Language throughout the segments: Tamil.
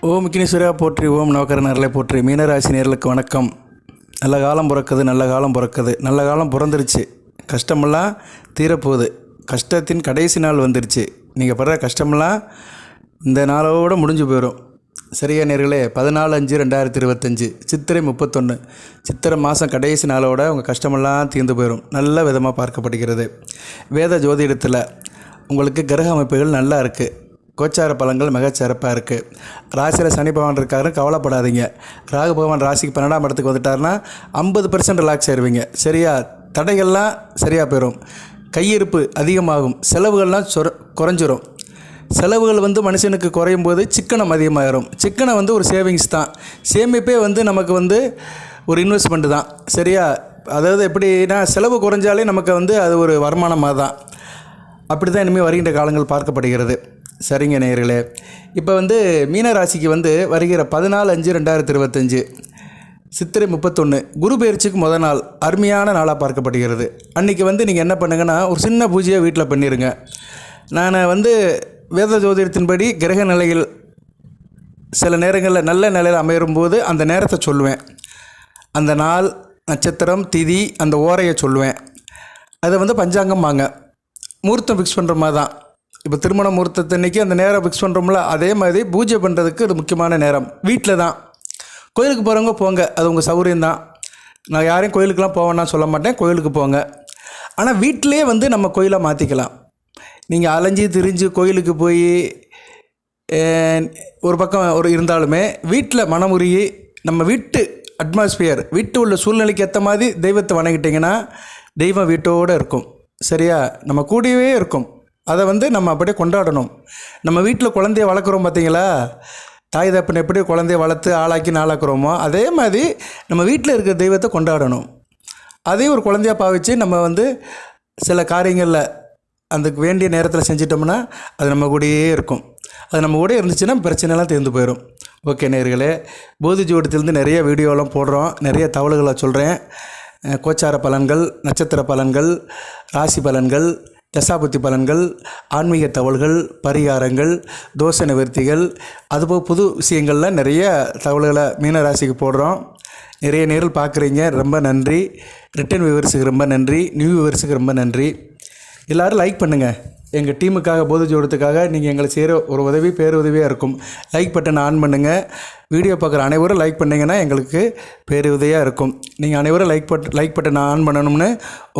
ஓம் விக்னேஸ்வரா போற்றி, ஓம் நவக்கரனர்களை போற்றி. மீனராசி நேர்களுக்கு வணக்கம். நல்ல காலம் பிறக்குது, நல்ல காலம் பிறக்குது, நல்ல காலம் பிறந்துருச்சு. கஷ்டமெல்லாம் தீரப்போகுது. கஷ்டத்தின் கடைசி நாள் வந்துருச்சு. நீங்கள் படுற கஷ்டமெல்லாம் இந்த நாளோடு முடிஞ்சு போயிடும். சரியா நேர்களே? 14/5/2025 சித்திரை 31 சித்திரை மாதம் கடைசி நாளோட உங்கள் கஷ்டமெல்லாம் தீர்ந்து போயிடும். நல்ல விதமாக பார்க்கப்படுகிறது. வேத ஜோதிடத்தில் உங்களுக்கு கிரக அமைப்புகள் நல்லா இருக்குது. கோச்சார பலன்கள் மிகச்சிறப்பாக இருக்குது. ராசியில் சனி பகவான் இருக்காரு, கவலைப்படாதீங்க. ராகு பகவான் ராசிக்கு 12ஆம் இடத்துக்கு வந்துட்டாருன்னா 50% ரிலாக்ஸ் ஆயிடுவீங்க. சரியா? தடைகள்லாம் சரியாக போயிடும். கையிருப்பு அதிகமாகும். செலவுகள்லாம் குறைஞ்சிரும். செலவுகள் மனுஷனுக்கு குறையும் போது சிக்கனம் அதிகமாகிடும். சிக்கனம் ஒரு சேவிங்ஸ் தான். சேமிப்பே நமக்கு ஒரு இன்வெஸ்ட்மெண்ட்டு தான். சரியா? அதாவது எப்படின்னா, செலவு குறைஞ்சாலே நமக்கு அது ஒரு வருமானமாக தான். அப்படி தான் இனிமேல் வருகின்ற காலங்கள் பார்க்கப்படுகிறது. சரிங்க நேயர்களே, இப்போ மீனராசிக்கு வருகிற 14/5/2025 சித்திரை 31 குரு பயிற்சிக்கு முதல் நாள் அருமையான நாளாக பார்க்கப்படுகிறது. அன்றைக்கி நீங்கள் என்ன பண்ணுங்கன்னா, ஒரு சின்ன பூஜையை வீட்டில் பண்ணிடுங்க. நான் வேத ஜோதிடத்தின்படி கிரக நிலையில் சில நேரங்களில் நல்ல நிலையில் அமையும்போது அந்த நேரத்தை சொல்லுவேன். அந்த நாள், நட்சத்திரம், திதி, அந்த ஓரையை சொல்லுவேன். அதை பஞ்சாங்கம் வாங்க. முகூர்த்தம் ஃபிக்ஸ் பண்ணுற மாதிரி தான். இப்போ திருமண முகூர்த்தத்தன்னைக்கு அந்த நேரம் ஃபிக்ஸ் பண்ணுறோம்ல, அதே மாதிரி பூஜை பண்ணுறதுக்கு அது முக்கியமான நேரம். வீட்டில் தான். கோயிலுக்கு போகிறவங்க போங்க, அது உங்கள் சௌகரியம்தான். நான் யாரையும் கோயிலுக்கெலாம் போவேன்னா சொல்ல மாட்டேன். கோயிலுக்கு போங்க. ஆனால் வீட்டிலே நம்ம கோயிலை மாற்றிக்கலாம். நீங்கள் அலைஞ்சி திரிஞ்சு கோயிலுக்கு போய் ஒரு பக்கம் இருந்தாலுமே வீட்டில் மனமுருகி நம்ம வீட்டு அட்மாஸ்பியர், வீட்டு உள்ள சூழ்நிலைக்கு ஏற்ற மாதிரி தெய்வத்தை வணங்கிட்டிங்கன்னா தெய்வம் வீட்டோடு இருக்கும். சரியா? நம்ம கூடவே இருக்கும். அதை நம்ம அப்படியே கொண்டாடணும். நம்ம வீட்டில் குழந்தைய வளர்க்குறோம் பார்த்தீங்களா? தாய் தப்பன் எப்படி குழந்தைய வளர்த்து ஆளாக்கி நாளாக்குறோமோ, அதே மாதிரி நம்ம வீட்டில் இருக்கிற தெய்வத்தை கொண்டாடணும். அதே ஒரு குழந்தையாக பாவிச்சு நம்ம சில காரியங்களில் அதுக்கு வேண்டிய நேரத்தில் செஞ்சிட்டோம்னா அது நம்ம கூடயே இருக்கும். அது நம்ம கூட இருந்துச்சுன்னா பிரச்சனைலாம் தீர்ந்து போயிடும். ஓகே நேயர்களே, போதி ஜோதிடத்திலேருந்து நிறைய வீடியோலாம் போடுறோம். நிறைய தகவல்களை சொல்கிறேன். கோச்சார பலன்கள், நட்சத்திர பலன்கள், ராசி பலன்கள், தசாபுத்தி பலன்கள், ஆன்மீக தகவல்கள், பரிகாரங்கள், தோஷ நிவர்த்திகள், அதுபோல் புது விஷயங்கள்லாம் நிறைய தகவல்களை மீனராசிக்கு போடுறோம். நிறைய நேரில் பார்க்குறீங்க, ரொம்ப நன்றி. ரிட்டன் வியூவர்ஸுக்கு ரொம்ப நன்றி. நியூ வியூவர்ஸுக்கு ரொம்ப நன்றி. எல்லோரும் லைக் பண்ணுங்கள். எங்கள் டீமுக்காக, போதை ஜோடத்துக்காக நீங்கள் எங்களை செய்கிற ஒரு உதவி பேருதவியாக இருக்கும். லைக் பட்டன் ஆன் பண்ணுங்கள். வீடியோ பார்க்குற அனைவரும் லைக் பண்ணிங்கன்னா எங்களுக்கு பேருதவியாக இருக்கும். நீங்கள் அனைவரும் லைக் பட்டன் ஆன் பண்ணணும்னு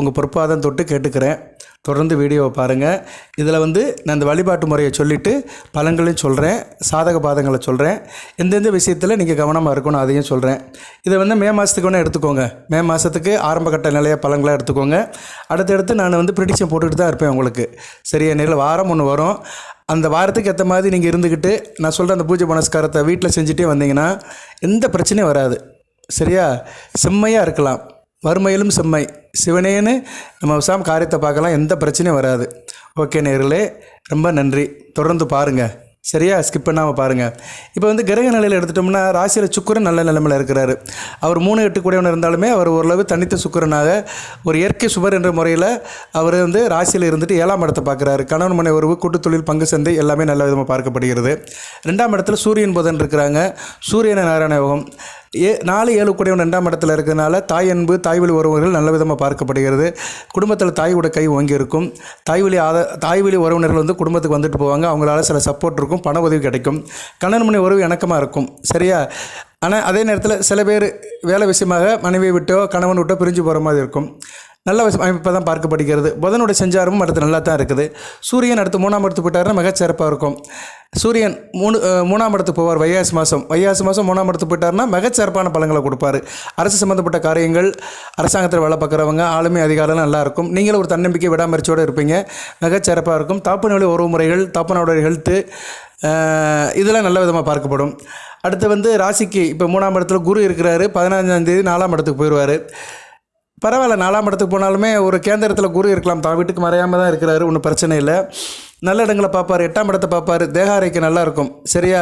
உங்கள் பொறுப்பாதம் தொட்டு கேட்டுக்கிறேன். தொடர்ந்து வீடியோவை பாருங்கள். இதில் நான் இந்த வழிபாட்டு முறையை சொல்லிவிட்டு பலன்களையும் சொல்கிறேன், சாதக பாதங்களை சொல்கிறேன். எந்தெந்த விஷயத்தில் நீங்கள் கவனமாக இருக்கணும் அதையும் சொல்கிறேன். இதை மே மாதத்துக்கு வேணால் எடுத்துக்கோங்க. மே மாதத்துக்கு ஆரம்ப கட்ட நிலைய பலன்களாக எடுத்துக்கோங்க. அடுத்தடுத்து நான் ப்ரிடிக்ஷன் போட்டுக்கிட்டு தான் இருப்பேன் உங்களுக்கு. சரியா? நேரில் வாரம் ஒன்று வரும். அந்த வாரத்துக்கு ஏற்ற மாதிரி நீங்கள் இருந்துக்கிட்டு நான் சொல்கிற அந்த பூஜை புனஸ்காரத்தை வீட்டில் செஞ்சுட்டே வந்தீங்கன்னா எந்த பிரச்சனையும் வராது. சரியா? செம்மையாக இருக்கலாம். வறுமையிலும் செம்மை சிவனேன்னு நம்ம விசாம காரியத்தை பார்க்கலாம். எந்த பிரச்சனையும் வராது. ஓகே நேயர்களே, ரொம்ப நன்றி. தொடர்ந்து பாருங்கள். சரியா? ஸ்கிப் பண்ணாமல் பாருங்கள். இப்போ கிரக நிலையில் எடுத்துட்டோம்னா, ராசியில் சுக்கிரன் நல்ல நிலைமையில் இருக்கிறாரு. அவர் 3-8 கூடியவன் இருந்தாலுமே அவர் ஓரளவு தனித்த சுக்கிரனாக ஒரு இயற்கை சுவர் என்ற முறையில் அவர் ராசியில் இருந்துட்டு 7ஆம் இடத்தை பார்க்குறாரு. கணவன் மனை உறவு, கூட்டு தொழில், பங்கு சந்தை எல்லாமே நல்ல விதமாக பார்க்கப்படுகிறது. 2ஆம் இடத்துல சூரியன் புதன் இருக்கிறாங்க. சூரியன நாராயண யோகம் 4-7 கூடியவன் 2ஆம் இடத்துல இருக்கிறதுனால தாய் அன்பு, தாய் வழி உறவுகள் நல்ல விதமாக பார்க்கப்படுகிறது. குடும்பத்தில் தாயோட கை ஓங்கி இருக்கும். தாய் வழி உறவினர்கள் குடும்பத்துக்கு வந்துட்டு போவாங்க. அவங்களால சில சப்போர்ட் இருக்கும், பண உதவி கிடைக்கும். கணவன் மனை உறவு இணக்கமாக இருக்கும். சரியா? ஆனால் அதே நேரத்தில் சில பேர் வேலை விஷயமாக மனைவியை விட்டோ கணவன் விட்டோ பிரிஞ்சு போகிற மாதிரி இருக்கும். நல்ல அமைப்பாக தான் பார்க்கப்படுகிறது. புதனுடைய செஞ்சாரமும் அடுத்து நல்லா தான் இருக்குது. சூரியன் அடுத்து 3ஆம் இடத்துக்கு போயிட்டாருன்னா மிகச்சிறப்பாக இருக்கும். சூரியன் 3ஆம் இடத்துக்கு போவார் வைகாசி மாதம் 3ஆம் இடத்துக்கு போயிட்டாருன்னா மிகச்சிறப்பான பலன்களை கொடுப்பார். அரசு சம்மந்தப்பட்ட காரியங்கள், அரசாங்கத்தில் வேலை பார்க்குறவங்க, ஆளுமை அதிகாரம் நல்லாயிருக்கும். நீங்களும் ஒரு தன்னம்பிக்கை விடாமரிச்சியோடு இருப்பீங்க. மிகச்சிறப்பாக இருக்கும். தாப்பனொழி உறவு முறைகள், தாப்பனோட ஹெல்த்து, இதெல்லாம் நல்ல விதமாக பார்க்கப்படும். அடுத்து ராசிக்கு இப்போ 3ஆம் இடத்துல குரு இருக்கிறாரு. 15ஆம் தேதி 4ஆம் இடத்துக்கு போயிடுவார். பரவாயில்ல, 4ஆம் இடத்துக்கு போனாலுமே ஒரு கேந்திரத்தில் குரு இருக்கலாம். தான் வீட்டுக்கு மறையாமல் தான் இருக்கிறாரு. ஒன்றும் பிரச்சனை இல்லை. நல்ல இடங்களை பார்ப்பார், 8ஆம் இடத்தை பார்ப்பார், தேக ஆரோக்கியம் நல்லா இருக்கும். சரியா,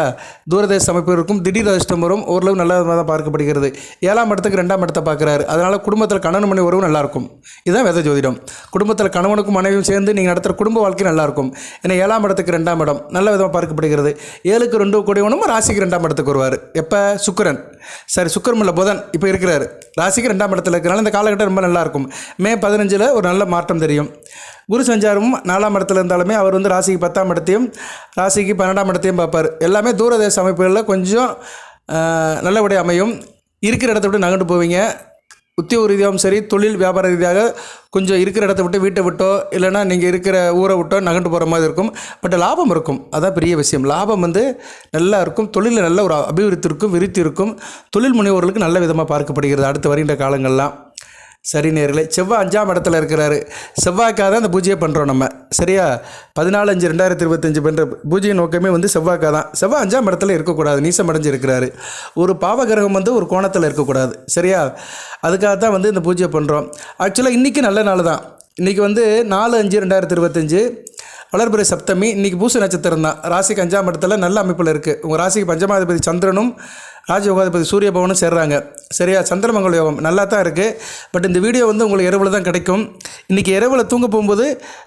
தூரதேச அமைப்பு இருக்கும், திடீர் அதிர்ஷ்டம் வரும், ஓரளவு நல்ல விதமாக தான் பார்க்கப்படுகிறது. 7ஆம் இடத்துக்கு 2ஆம் இடத்தை பார்க்குறாரு. அதனால் குடும்பத்தில் கணவன் மனைவி உறவு நல்லாயிருக்கும். இதுதான் வேத ஜோதிடம். குடும்பத்தில் கணவனுக்கும் மனைவியும் சேர்ந்து நீங்கள் நடத்துகிற குடும்ப வாழ்க்கை நல்லாயிருக்கும். ஏன்னா 7ஆம் இடத்துக்கு 2ஆம் இடம் நல்ல விதமாக பார்க்கப்படுகிறது. 7க்கு 2 கூடியவனும் ராசிக்கு 2ஆம் இடத்துக்கு வருவார். எப்போ? சுக்கிரன். சரி, சுக்கிரன் இல்லை, புதன் இப்போ இருக்கிறாரு. ராசிக்கு 2ஆம் இடத்துல இருக்கிறனால இந்த காலகட்டம் ரொம்ப நல்லாயிருக்கும். மே 15 ஒரு நல்ல மாற்றம் தெரியும். குரு சஞ்சாரமும் 4ஆம் இடத்துல இருந்தாலுமே அவர் வந்து ராசிக்கு 10ஆம் இடத்தையும் ராசிக்கு 12ஆம் இடத்தையும் பார்ப்பார். எல்லாமே தூரதேச அமைப்புகளில் கொஞ்சம் நல்லபடியாக அமையும். இருக்கிற இடத்த விட்டு நகண்டு போவீங்க. உத்தியோக ரீதியாகவும் சரி, தொழில் வியாபார ரீதியாக கொஞ்சம் இருக்கிற இடத்த விட்டு வீட்டை விட்டோ இல்லைனா நீங்கள் இருக்கிற ஊரை விட்டோ நகண்டு போகிற மாதிரி இருக்கும். பட் லாபம் இருக்கும். அதான் பெரிய விஷயம். லாபம் வந்து நல்லா இருக்கும். தொழிலில் நல்ல ஒரு அபிவிருத்தி இருக்கும், விருத்தி இருக்கும். தொழில் முனைவோர்களுக்கு நல்ல விதமாக பார்க்கப்படுகிறது அடுத்து வருகின்ற காலங்கள்லாம். சரி நேர்களே, செவ்வாய் 5ஆம் இடத்துல இருக்கிறாரு. செவ்வாய்க்காக தான் இந்த பூஜையை பண்ணுறோம் நம்ம. சரியா, 14/5/2025 பண்ணுற பூஜையை நோக்கமே வந்து செவ்வாய்க்காக தான். செவ்வாய் 5ஆம் இடத்துல இருக்கக்கூடாது, நீசம் அடைஞ்சு இருக்கிறாரு. ஒரு பாவகிரகம் வந்து ஒரு கோணத்தில் இருக்கக்கூடாது. சரியா, அதுக்காக தான் வந்து இந்த பூஜையை பண்ணுறோம். ஆக்சுவலாக இன்றைக்கி நல்ல நாள் தான். இன்றைக்கி வந்து 4/5/2025 வளர்பிறை சப்தமி. இன்றைக்கி பூச நட்சத்திரம் தான். ராசிக்கு 5ஆம் இடத்துல நல்ல அமைப்பில் இருக்குது. உங்கள் ராசிக்கு பஞ்சமாதிபதி சந்திரனும் ராஜயோகாதிபதி சூரிய பவனும் சேர்றாங்க. சரியா, சந்திரமங்கல யோகம் நல்லா தான் இருக்குது. பட் இந்த வீடியோ வந்து உங்களுக்கு இரவில் தான் கிடைக்கும். இன்றைக்கி இரவில் தூங்க போகும்போது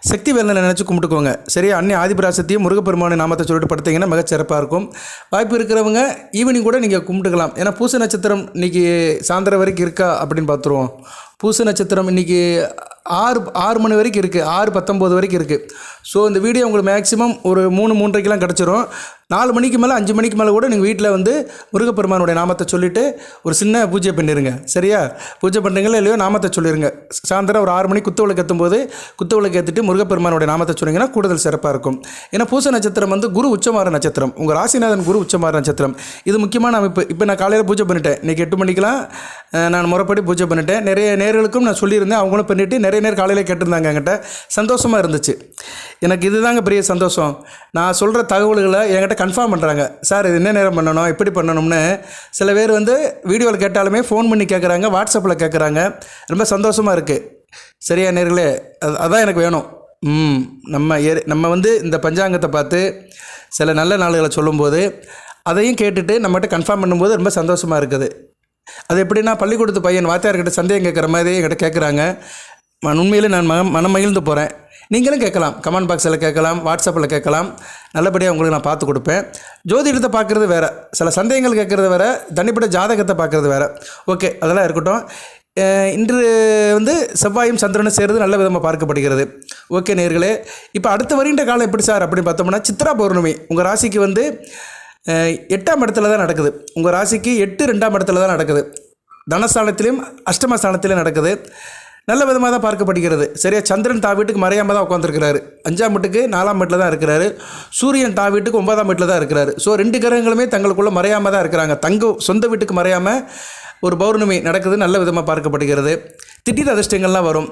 சக்தி வேலனை நினச்சி கும்பிட்டுக்கோங்க. சரியா, அன்னை ஆதிபராசக்தியும் முருகப்பெருமானை நாமத்தை சொல்லிட்டு படுத்திங்கன்னா மிகச்சிறப்பாக இருக்கும். வாய்ப்பு இருக்கிறவங்க ஈவினிங் கூட நீங்கள் கும்பிட்டுக்கலாம். ஏன்னா பூச நட்சத்திரம் இன்றைக்கி சாயந்தரம் வரைக்கும் இருக்கா அப்படின்னு பார்த்துருவோம். பூச நட்சத்திரம் இன்றைக்கி 6 மணி வரைக்கும் இருக்குது, 6:19 வரைக்கும் இருக்குது. ஸோ இந்த வீடியோ உங்களுக்கு மேக்ஸிமம் ஒரு 3-3:30 கிடச்சிரும். 4 மணிக்கு மேலே 5 மணிக்கு மேலே கூட நீங்கள் வீட்டில் வந்து முருகப்பெருமானுடைய நாமத்தை சொல்லிவிட்டு ஒரு சின்ன பூஜை பண்ணிடுங்க. சரியா, பூஜை பண்ணுறீங்களா இல்லையோ நாமத்தை சொல்லிடுங்க. சாயந்தரம் ஒரு 6 மணிக்கு குத்துவிளக்கு ஏற்றும்போது குத்துவிளக்கு ஏற்றிட்டு முருகப்பெருமானுடைய நாமத்தை சொன்னீங்கன்னா கூடுதல் சிறப்பாக இருக்கும். ஏன்னா பூச நட்சத்திரம் வந்து குரு உச்சமாற நட்சத்திரம். உங்கள் ராசிநாதன் குரு உச்சமாற நட்சத்திரம். இது முக்கியமான அமைப்பு. இப்போ நான் காலையில் பூஜை பண்ணிட்டேன். இன்றைக்கி 8 மணிக்கெலாம் நான் முறைப்படி பூஜை பண்ணிட்டேன். நிறைய நேர்களுக்கும் நான் சொல்லியிருந்தேன், அவங்களும் பண்ணிவிட்டு நிறைய நேரம் காலையில் கேட்டிருந்தாங்க என்கிட்ட. சந்தோஷமாக இருந்துச்சு எனக்கு. இதுதாங்க பெரிய சந்தோஷம். நான் சொல்கிற தகவல்களை என்கிட்ட கன்ஃபார்ம் பண்ணுறாங்க. சார் இது என்ன நேரம் பண்ணணும், எப்படி பண்ணணும்னு. சில பேர் வந்து வீடியோவில் கேட்டாலுமே ஃபோன் பண்ணி கேட்குறாங்க, வாட்ஸ்அப்பில் கேட்குறாங்க. ரொம்ப சந்தோஷமாக இருக்குது. சரியா நேர்களே, அதான் எனக்கு வேணும். நம்ம வந்து இந்த பஞ்சாங்கத்தை பார்த்து சில நல்ல நாளுகளை சொல்லும்போது அதையும் கேட்டுட்டு நம்மகிட்ட கன்ஃபார்ம் பண்ணும்போது ரொம்ப சந்தோஷமாக இருக்குது. அது எப்படின்னா, பள்ளிக்கூடத்து பையன் வாத்தியார்கிட்ட சந்தேகம் கேட்குற மாதிரி என்கிட்ட கேட்குறாங்க. உண்மையிலே நான் மனம் மகிழ்ந்து போகிறேன். நீங்களும் கேட்கலாம், கமெண்ட் பாக்ஸில் கேட்கலாம், வாட்ஸ்அப்பில் கேட்கலாம். நல்லபடியாக உங்களுக்கு நான் பார்த்து கொடுப்பேன். ஜோதிடத்தை பார்க்குறது வேறு, சில சந்தேகங்கள் கேட்குறது வேறு, தனிப்பட்ட ஜாதகத்தை பார்க்குறது வேறு. ஓகே, அதெல்லாம் இருக்கட்டும். இன்று வந்து செவ்வாயும் சந்திரனும் சேருது நல்ல விதமாக பார்க்கப்படுகிறது. ஓகே நேர்களே, இப்போ அடுத்து வருகின்ற காலம் எப்படி சார் அப்படின்னு பார்த்தோம்னா, சித்ரா பௌர்ணமி உங்கள் ராசிக்கு வந்து 8ஆம் இடத்துல தான் நடக்குது. உங்கள் ராசிக்கு 8 2ஆம் இடத்துல தான் நடக்குது. தனஸ்தானத்திலையும் அஷ்டமஸ்தானத்திலையும் நடக்குது. நல்ல விதமாக தான் பார்க்கப்படுகிறது. சரியா, சந்திரன் தா வீட்டுக்கு மறையாமல் தான் உட்காந்துருக்கிறாரு. 5ஆம் வீட்டுக்கு 4ஆம் வீட்டில் தான் இருக்கிறாரு. சூரியன் தா வீட்டுக்கு 9ஆம் வீட்டில் தான் இருக்கிறாரு. ஸோ 2 கிரகங்களுமே தங்களுக்குள்ளே மறையாமல் தான் இருக்கிறாங்க. சொந்த வீட்டுக்கு மறையாமல் ஒரு பௌர்ணமி நடக்குது. நல்ல விதமாக பார்க்கப்படுகிறது. திடீர் அதிர்ஷ்டங்கள்லாம் வரும்.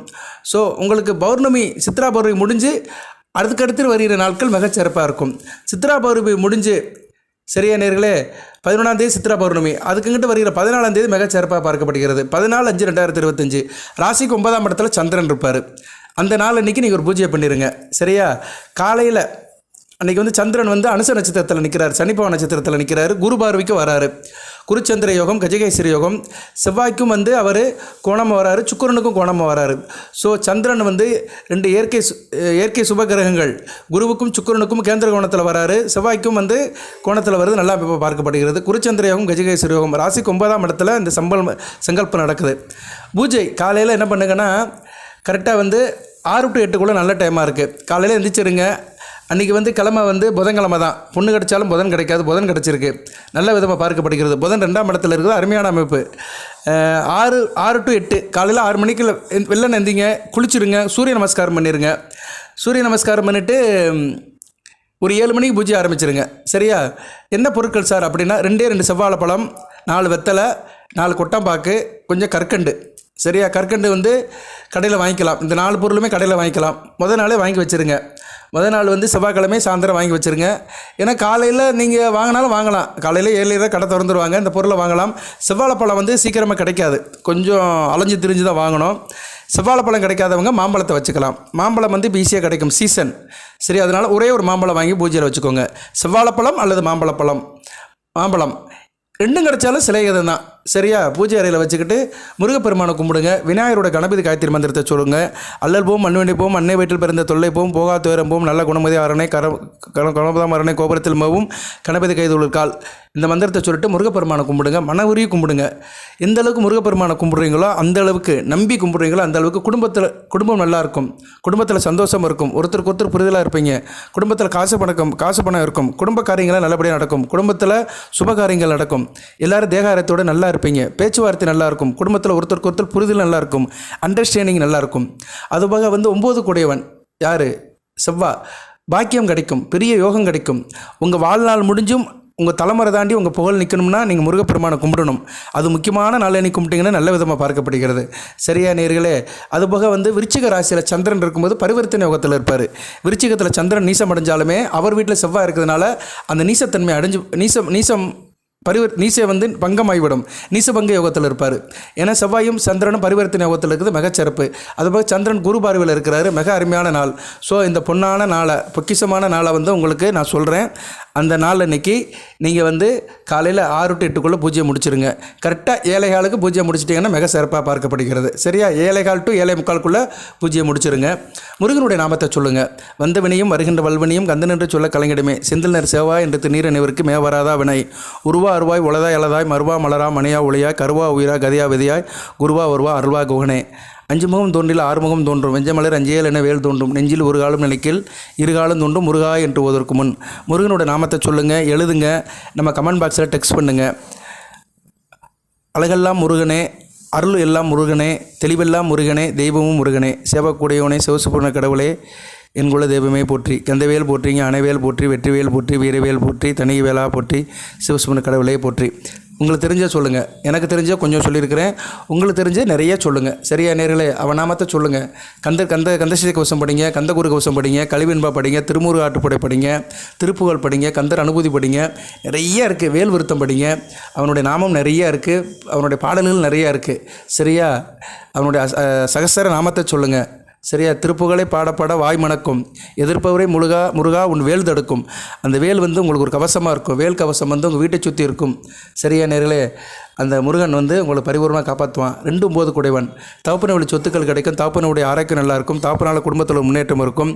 ஸோ உங்களுக்கு பௌர்ணமி, சித்ரா பௌர்ணமி முடிஞ்சு அதுக்கடுத்து வருகிற நாட்கள் மிகச்சிறப்பாக இருக்கும். சித்ரா பௌர்ணமி முடிஞ்சு சரியா நேர்களே 11ஆம் தேதி சித்ரா பௌர்ணமி, அதுக்குங்கிட்ட வருகிற 14ஆம் தேதி மிகச்சிறப்பாக பார்க்கப்படுகிறது. 14/5/2025 ராசிக்கு 9ஆம் இடத்துல சந்திரன் இருப்பார். அந்த நாள் அன்றைக்கி நீங்கள் ஒரு பூஜையை பண்ணிடுங்க. சரியா, காலையில் அன்றைக்கி வந்து சந்திரன் வந்து அனுச நட்சத்திரத்தில் நிற்கிறார், சனிப்பவ நட்சத்திரத்தில் நிற்கிறாரு. குரு பார்வைக்கு வராரு. குருச்சந்திர யோகம், கஜகேசரி யோகம். செவ்வாய்க்கும் வந்து அவர் கோணமாக வராரு, சுக்கிரனுக்கும் கோணமாக வராரு. ஸோ சந்திரன் வந்து 2 இயற்கை சுபகிரகங்கள் குருவுக்கும் சுக்கிரனுக்கும் கேந்திர கோணத்தில் வராரு. செவ்வாய்க்கும் வந்து கோணத்தில் வருது. நல்லா பார்க்கப்படுகிறது. குருச்சந்திர யோகம், கஜகேசரி யோகம். ராசிக்கு 9ஆம் இடத்துல இந்த சங்கல்பம் நடக்குது. பூஜை காலையில் என்ன பண்ணுங்கன்னா, கரெக்டாக வந்து 6 to 8 நல்ல டைமாக இருக்குது. காலையில் எழுந்திரிச்சிருங்க. அன்றைக்கி வந்து கிழமை வந்து புதன்கிழமை தான். பொண்ணு கிடைச்சாலும் புதன் கிடைக்காது, புதன் கிடச்சிருக்கு. நல்ல விதமாக பார்க்கப்படுகிறது. புதன் 2ஆம் இடத்துல இருக்குது. அருமையான அமைப்பு. 6 to 8 காலையில் 6 மணிக்கு வெள்ளன எந்திங்க, குளிச்சுருங்க, சூரிய நமஸ்காரம் பண்ணிடுங்க. சூரிய நமஸ்காரம் பண்ணிவிட்டு ஒரு 7 மணிக்கு பூஜை ஆரம்பிச்சிருங்க. சரியா, என்ன பொருட்கள் சார் அப்படின்னா, 2 செவ்வாழைப்பழம், 4 வெத்தலை, 4 கொட்டாம்பாக்கு, கொஞ்சம் கற்கண்டு. சரியா, கற்கண்டு வந்து கடையில் வாங்கிக்கலாம். இந்த 4 பொருளுமே கடையில் வாங்கிக்கலாம். முதல் நாளே வாங்கி வச்சுருங்க. முதல் நாள் வந்து செவ்வாய்க்கிழமை சாயந்தரம் வாங்கி வச்சுருங்க. ஏன்னா காலையில் நீங்கள் வாங்கினாலும் வாங்கலாம். காலையில் 7 கடை திறந்துருவாங்க. இந்த பொருளை வாங்கலாம். செவ்வாழைப்பழம் வந்து சீக்கிரமாக கிடைக்காது, கொஞ்சம் அலைஞ்சு திரிஞ்சு தான் வாங்கணும். செவ்வாழைப்பழம் கிடைக்காதவங்க மாம்பழத்தை வச்சுக்கலாம். மாம்பழம் வந்து ஈஸியாக கிடைக்கும், சீசன். சரி, அதனால் ஒரே ஒரு மாம்பழம் வாங்கி பூஜையில் வச்சுக்கோங்க. செவ்வாழைப்பழம் அல்லது மாம்பழம் ரெண்டும் கிடைச்சாலும் சிலைகதம் தான். சரியா, பூஜை அறையில் வச்சுக்கிட்டு முருகப்பெருமானை கும்பிடுங்க. விநாயகரோட கணபதி காயத்ரி மந்திரத்தை சொல்லுங்கள். அல்லல் போம், மண்வெண்டி போம், அன்னை வீட்டில் பிறந்த தொல்லை போம், போகா துயரம் போம், நல்ல குணமதி அரணை கணபதாம் அரணை கோபுரத்தில் மவும் கணபதி கைதுள்கால். இந்த மந்திரத்தை சொல்லிட்டு முருகப்பெருமானை கும்பிடுங்க. மன உருகி கும்பிடுங்க. எந்த அளவுக்கு முருகப்பெருமானை கும்பிடுறீங்களோ அந்த அளவுக்கு, நம்பி கும்பிடுறீங்களோ அந்த அளவுக்கு குடும்பம் நல்லாயிருக்கும், குடும்பத்தில் சந்தோஷம் இருக்கும், ஒருத்தருக்கு ஒருத்தர் புரிதலாக இருப்பீங்க, குடும்பத்தில் காசு பணம் இருக்கும், குடும்ப காரியங்களாக நல்லபடியாக நடக்கும், குடும்பத்தில் சுபகாரியங்கள் நடக்கும், எல்லோரும் தேகாரத்தோடு நல்லா இருப்பீங்க, பேச்சுவார்த்தை நல்லாயிருக்கும், குடும்பத்தில் ஒருத்தருக்கு ஒருத்தர் புரிதல் நல்லாயிருக்கும், அண்டர்ஸ்டாண்டிங் நல்லாயிருக்கும். அதுபோக வந்து 9 கூடையவன் யார்? செவ்வாய். பாக்கியம் கிடைக்கும், பெரிய யோகம் கிடைக்கும். உங்கள் வாழ்நாள் முடிஞ்சும் உங்கள் தலைமுறை தாண்டி உங்கள் புகழ் நிற்கணும்னா நீங்கள் முருகப்பெருமானை கும்பிடணும். அது முக்கியமான நாள் அன்னைக்கு கும்பிட்டிங்கன்னா நல்ல விதமாக பார்க்கப்படுகிறது. சரியா நேயர்களே? அதுபோக வந்து விருச்சிக ராசியில் சந்திரன் இருக்கும்போது பரிவர்த்தனை யோகத்தில் இருப்பார். விருச்சிகத்தில் சந்திரன் நீசம் அடைஞ்சாலுமே அவர் வீட்டில் செவ்வாய் இருக்கிறதுனால அந்த நீசத்தன்மை அடைஞ்சு நீசை வந்து பங்கமாகிவிடும். நீசபங்க யோகத்தில் இருப்பார். ஏன்னா செவ்வாயும் சந்திரனும் பரிவர்த்தனை யோகத்தில் இருக்குது, மிகச்சிறப்பு. அதுபோக சந்திரன் குரு பார்வையில் இருக்கிறாரு, மிக அருமையான நாள். ஸோ இந்த பொன்னான நாளை, பொக்கிஷமான நாளை வந்து உங்களுக்கு நான் சொல்கிறேன். அந்த நாள் அன்றைக்கி நீங்கள் வந்து காலையில் 6 to 8 பூஜையை முடிச்சிருங்க. கரெக்டாக 7:15 பூஜையை முடிச்சிட்டிங்கன்னா மிக சிறப்பாக பார்க்கப்படுகிறது. சரியா? 7:15 to 7:45 பூஜையை முடிச்சிருங்க. முருகனுடைய நாமத்தை சொல்லுங்கள். வந்த வினையும் வருகின்ற வல்வினையும் கந்தன் என்று சொல்ல கலைஞடுமே, செந்தில் நர் சேவா என்று திருநீர் அனைவருக்கு மேவராதா வினை, உருவா அருவாய் உளதாய் அலதாய் மருவா மலரா மணியா ஒளியாய் கருவா உயிரா கதியா விதியாய் குருவா வருவா அருள்வா குகனே. 5 முகம் தோன்றில் 6 முகம் தோன்றும், வெஞ்சமலர் 5 என வேல் தோன்றும், நெஞ்சில் ஒரு காலம் நிலைக்கில் 2 காலம் தோன்றும் முருகா என்று ஓதற்கு முன். முருகனோட நாமத்தை சொல்லுங்கள், எழுதுங்க, நம்ம கமெண்ட் பாக்ஸில் டெக்ஸ்ட் பண்ணுங்கள். அழகெல்லாம் முருகனே, அருள் எல்லாம் முருகனே, தெளிவெல்லாம் முருகனே, தெய்வமும் முருகனே, சேவக்கூடியவனே, சிவசுபூர்ண கடவுளே, என்குள்ள தெய்வமே போற்றி, கந்தவேல் போற்றிங்க, அணைவேல் போற்றி, வெற்றிவேல் போற்றி, வீரவேல் போற்றி, தனி வேலா போற்றி, சிவசுபூர்ண கடவுளே போற்றி. உங்களுக்கு தெரிஞ்ச சொல்லுங்கள், எனக்கு தெரிஞ்ச கொஞ்சம் சொல்லியிருக்கிறேன், உங்களுக்கு தெரிஞ்ச நிறைய சொல்லுங்கள். சரியா நேர்களே? அவன் நாமத்தை சொல்லுங்கள். கந்தசஷ்டி கவசம் படிங்க, கந்தகுரு கவசம் படிங்க, கலிவெண்பா படிங்க, திருமுருக ஆட்டுப்படை படிங்க, திருப்புகழ் படிங்க, கந்தர் அனுபூதி படிங்க, நிறைய இருக்குது. வேல் விருத்தம் படிங்க. அவனுடைய நாமம் நிறைய இருக்குது, அவனுடைய பாடல்கள் நிறையா இருக்குது. சரியா? அவனுடைய சகஸ்ர நாமத்தை சொல்லுங்கள். சரியா? திருப்புகளை பாடப்பாட வாய் மணக்கும், எதிர்ப்பவரை முருகா உன் வேல் தடுக்கும். அந்த வேல் வந்து உங்களுக்கு ஒரு கவசமாக இருக்கும். வேல் கவசம் வந்து உங்கள் வீட்டை சுற்றி இருக்கும். சரியா நேர்களே? அந்த முருகன் வந்து உங்களை பரிபூர்ணமாக காப்பாற்றுவான். 2 கூடையவன். தகப்பன வழி சொத்துக்கள் கிடைக்கும், தகப்பனுடைய ஆரோக்கியம் நல்லாயிருக்கும், தகப்பனால் குடும்பத்தில் முன்னேற்றம் இருக்கும்,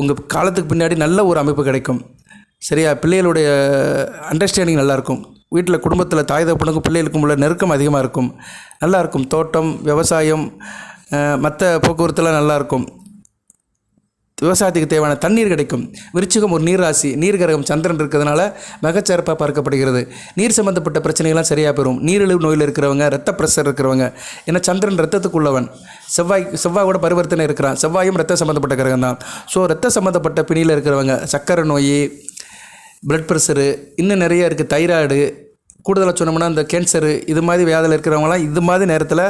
உங்கள் காலத்துக்கு பின்னாடி நல்ல ஒரு அமைப்பு கிடைக்கும். சரியா? பிள்ளைகளுடைய அண்டர்ஸ்டாண்டிங் நல்லாயிருக்கும். வீட்டில் குடும்பத்தில் தாய் தகப்பனுக்கும் பிள்ளைகளுக்கும் உள்ள நெருக்கம் அதிகமாக இருக்கும். நல்லாயிருக்கும். தோட்டம், விவசாயம், மற்ற போக்குவரத்துலாம் நல்லாயிருக்கும். விவசாயத்துக்கு தேவையான தண்ணீர் கிடைக்கும். விருச்சிகம் ஒரு நீர் ராசி, நீர் கிரகம் சந்திரன் இருக்கிறதுனால மிகச்சிறப்பாக பார்க்கப்படுகிறது. நீர் சம்மந்தப்பட்ட பிரச்சனைகள்லாம் சரியாக பெறும். நீரிழிவு நோயில் இருக்கிறவங்க, ரத்த ப்ரெஷர் இருக்கிறவங்க, ஏன்னா சந்திரன் ரத்தத்துக்குள்ளவன். செவ்வாய் கூட பரிவர்த்தனை இருக்கிறான். செவ்வாயும் ரத்த சம்மந்தப்பட்ட கிரகம் தான். ஸோ ரத்த சம்மந்தப்பட்ட பிணியில் இருக்கிறவங்க, சர்க்கரை நோய், பிளட் ப்ரெஷரு, இன்னும் நிறைய இருக்குது, தைராய்டு, கூடுதலாக சொன்னோம்னா இந்த கேன்சரு, இது மாதிரி வியாதியில் இருக்கிறவங்களாம் இது மாதிரி நேரத்தில்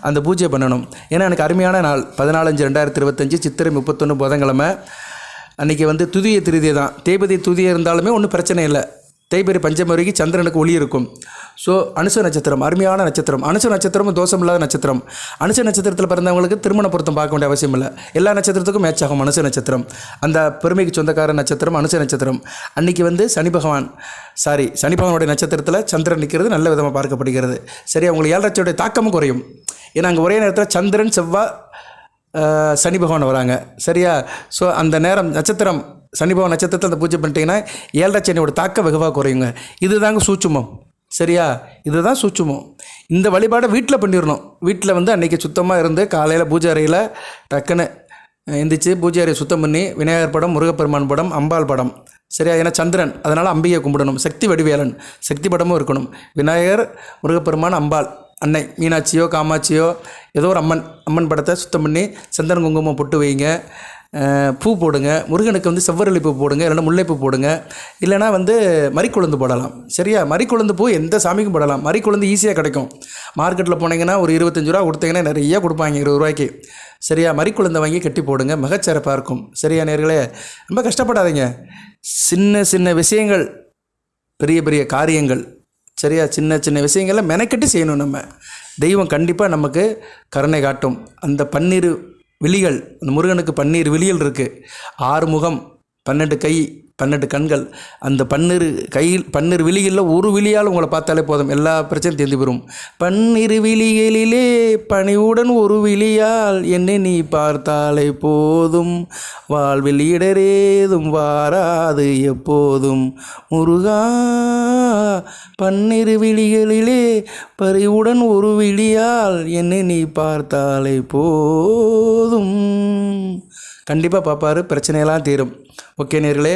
அந்த பூஜை பண்ணணும். ஏன்னா எனக்கு அருமையான நாள் 14/5/2025 சித்திரை 31 புதன்கிழமை. அன்றைக்கி வந்து துதிய திருதியை தான். தேய்பதி துதியை இருந்தாலுமே ஒன்றும் பிரச்சனை இல்லை. தேய்பிரி பஞ்சமி வரைக்கும் சந்திரனுக்கு ஒளி இருக்கும். ஸோ அனுச நட்சத்திரம் அருமையான நட்சத்திரம். அனுச நட்சத்திரமும் தோஷம் இல்லாத நட்சத்திரம். அனுச நட்சத்திரத்தில் பிறந்தவங்களுக்கு திருமண பொருத்தம் பார்க்க வேண்டிய அவசியம் இல்லை. எல்லா நட்சத்திரத்துக்கும் மேட்ச் ஆகும் அனுச நட்சத்திரம். அந்த பெருமைக்கு சொந்தக்கார நட்சத்திரம் அனுச நட்சத்திரம். அன்றைக்கி வந்து சனி பகவானுடைய நட்சத்திரத்தில் சந்திரன் நிற்கிறது நல்ல விதமாக பார்க்கப்படுகிறது. சரி, அவங்களுக்கு 7 லட்சோடைய தாக்கமும் குறையும். ஏன்னா அங்கே ஒரே நேரத்தில் சந்திரன், செவ்வாய், சனி பகவான் வராங்க. சரியா? ஸோ அந்த நேரம் நட்சத்திரம் சனி பகவான் நட்சத்திரத்தில் அந்த பூஜை பண்ணிட்டீங்கன்னா 7 சனியோட தாக்கம் வெகுவாக குறையுங்க. இதுதாங்க சூட்சுமம். சரியா? இதுதான் சூட்சுமம். இந்த வழிபாடை வீட்டில் பண்ணிடணும். வீட்டில் வந்து அன்றைக்கி சுத்தமாக இருந்து காலையில் பூஜை அறையில் டக்குன்னு எந்திரிச்சு பூஜை அறையை சுத்தம் பண்ணி விநாயகர் படம், முருகப்பெருமான் படம், அம்பாள் படம். சரியா? ஏன்னா சந்திரன், அதனால் அம்பிகையை கும்பிடணும். சக்தி வடிவேலன், சக்தி படமும் இருக்கணும். விநாயகர், முருகப்பெருமான், அம்பாள், அன்னை மீனாட்சியோ காமாட்சியோ ஏதோ ஒரு அம்மன் படத்தை சுத்தம் பண்ணி சந்தன குங்குமம் பொட்டு வைங்க. பூ போடுங்க. முருகனுக்கு வந்து செவ்வரளி பூ போடுங்க, இல்லைன்னா முல்லைப்பூ போடுங்க, இல்லைனா வந்து மறிக்குழந்து போடலாம். சரியா? மறிக்குழந்து பூ எந்த சாமிக்கும் போடலாம். மறிக்குழந்து ஈஸியாக கிடைக்கும். மார்க்கெட்டில் போனீங்கன்னா ஒரு 25 ரூபா கொடுத்தீங்கன்னா நிறைய கொடுப்பாங்க, 20 ரூபாய்க்கு. சரியா? மறிக்குழந்தை வாங்கி கட்டி போடுங்க, மிகச்சிறப்பாக இருக்கும். சரியா நேர்களே? ரொம்ப கஷ்டப்படாதீங்க. சின்ன சின்ன விஷயங்கள் பெரிய பெரிய காரியங்கள். சரியா? சின்ன சின்ன விஷயங்களை மெனக்கட்டி செய்யணும். நம்ம தெய்வம் கண்டிப்பாக நமக்கு கருணை காட்டும். அந்த 12 விழிகள், அந்த முருகனுக்கு 12 விழிகள் இருக்குது, 6 முகம், 12 கை, 12 கண்கள். அந்த 12 விழிகளில் ஒரு விழியால் உங்களை பார்த்தாலே போதும், எல்லா பிரச்சனையும் தீர்ந்து பெறும். 12 விழிகளிலே பணிவுடன் ஒரு விழியால் என்னை நீ பார்த்தாலே போதும், வாழ்வில் இடரேதும் வாராது எப்போதும் முருகா. 12 விழிகளிலே பறிவுடன் ஒரு விழியால் என்னை நீ பார்த்தாலே போதும். கண்டிப்பாக பார்ப்பார், பிரச்சனையெல்லாம் தீரும். ஓகே நேர்களே,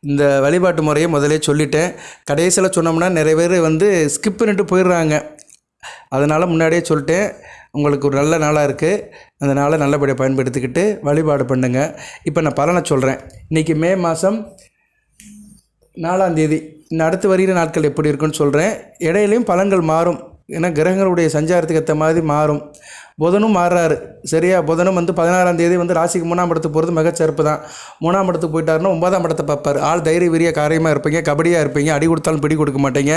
இந்த வழிபாட்டு முறையை முதலே சொல்லிட்டேன். கடைசியில் சொன்னோம்னா நிறைய பேர் ஸ்கிப் பண்ணிட்டு போயிடுறாங்க. அதனால் முன்னாடியே சொல்லிட்டேன். உங்களுக்கு ஒரு நல்ல நாளாக இருக்குது, அந்த நாளை நல்லபடியாக பயன்படுத்திக்கிட்டு வழிபாடு பண்ணுங்க. இப்போ நான் பலனை சொல்கிறேன். இன்றைக்கி மே மாதம் 4ஆம் தேதி. இன்னும் அடுத்து வருகிற நாட்கள் எப்படி இருக்குன்னு சொல்கிறேன். இடையிலையும் பலன்கள் மாறும், ஏன்னா கிரகங்களுடைய சஞ்சாரத்துக்கு ஏற்ற மாதிரி மாறும். புதனும் மாறுறாரு, சரியா? புதனும் 16ஆம் தேதி ராசிக்கு 3ஆம் இடத்துக்கு போகிறது மிகச்சிறப்பு தான். 3ஆம் இடத்துக்கு போயிட்டாருன்னா 9ஆம் இடத்தை பார்ப்பார். ஆள் தைரிய வீரிய காரியமாக இருப்பீங்க, கபடியாக இருப்பீங்க, அடி கொடுத்தாலும் பிடி கொடுக்க மாட்டீங்க,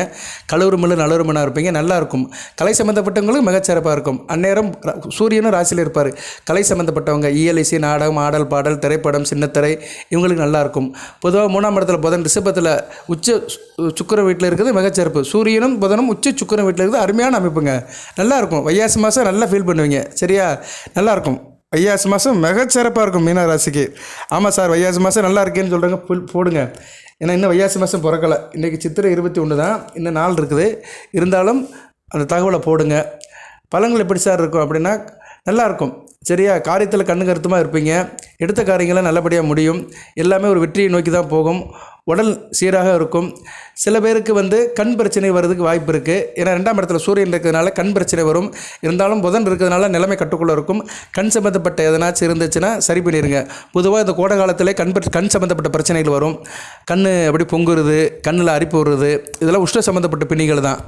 கழுவுருமில்ல நல்லுருமனாக இருப்பீங்க, நல்லாயிருக்கும். கலை சம்மந்தப்பட்டவங்களுக்கு மிகச்சிறப்பாக இருக்கும். அந்நேரம் சூரியனும் ராசியில் இருப்பார். கலை சம்மந்தப்பட்டவங்க இயலிசை, நாடகம், ஆடல், பாடல், திரைப்படம், சின்னத்திரை, இவங்களுக்கு நல்லாயிருக்கும். பொதுவாக 3ஆம் இடத்துல புதன் ரிஷபத்தில் உச்ச சுக்கிர வீட்டில் இருக்குது மிகச்சிறப்பு. சூரியனும் புதனும் உச்ச சுக்கிர வீட்டில் இருக்குது, அருமையான அமைப்புங்க, நல்லாயிருக்கும். வைகாசி மாதம் நல்லா ஃபீல் பண்ணுவீங்க, சரியா? நல்லாயிருக்கும். வைகாசி மாதம் மிகச்சிறப்பாக இருக்கும் மீன ராசிக்கு. ஆமாம் சார், வைகாசி மாதம் நல்லா இருக்கேன்னு சொல்கிறாங்க, போடுங்க. ஏன்னா இன்னும் வைகாசி மாதம் பிறக்கலை. இன்றைக்கி சித்திரை 21 தான், இன்னும் நாள் இருக்குது. இருந்தாலும் அந்த தகவலை போடுங்க. பலன்கள் எப்படி சார் இருக்கும் அப்படின்னா நல்லாயிருக்கும், சரியா? காரியத்தில் கண்ணு கருத்துமாக இருப்பீங்க, எடுத்த காரியங்களை நல்லபடியாக முடியும். எல்லாமே ஒரு வெற்றியை நோக்கி தான் போகும். உடல் சீராக இருக்கும். சில பேருக்கு கண் பிரச்சனை வர்றதுக்கு வாய்ப்பு இருக்குது. ஏன்னா 2ஆம் இடத்துல சூரியன் இருக்கிறதுனால கண் பிரச்சனை வரும். இருந்தாலும் புதன் இருக்கிறதுனால நிலைமை கட்டுக்குள்ளே இருக்கும். கண் சம்மந்தப்பட்ட எதனாச்சும் இருந்துச்சுன்னா சரி பண்ணிடுங்க. பொதுவாக இந்த கோடை காலத்தில் கண் சம்மந்தப்பட்ட பிரச்சனைகள் வரும். கண் அப்படி பொங்குறது, கண்ணில் அரிப்பு வருது, இதெல்லாம் உஷ்ண சம்மந்தப்பட்ட பிணிகள் தான்.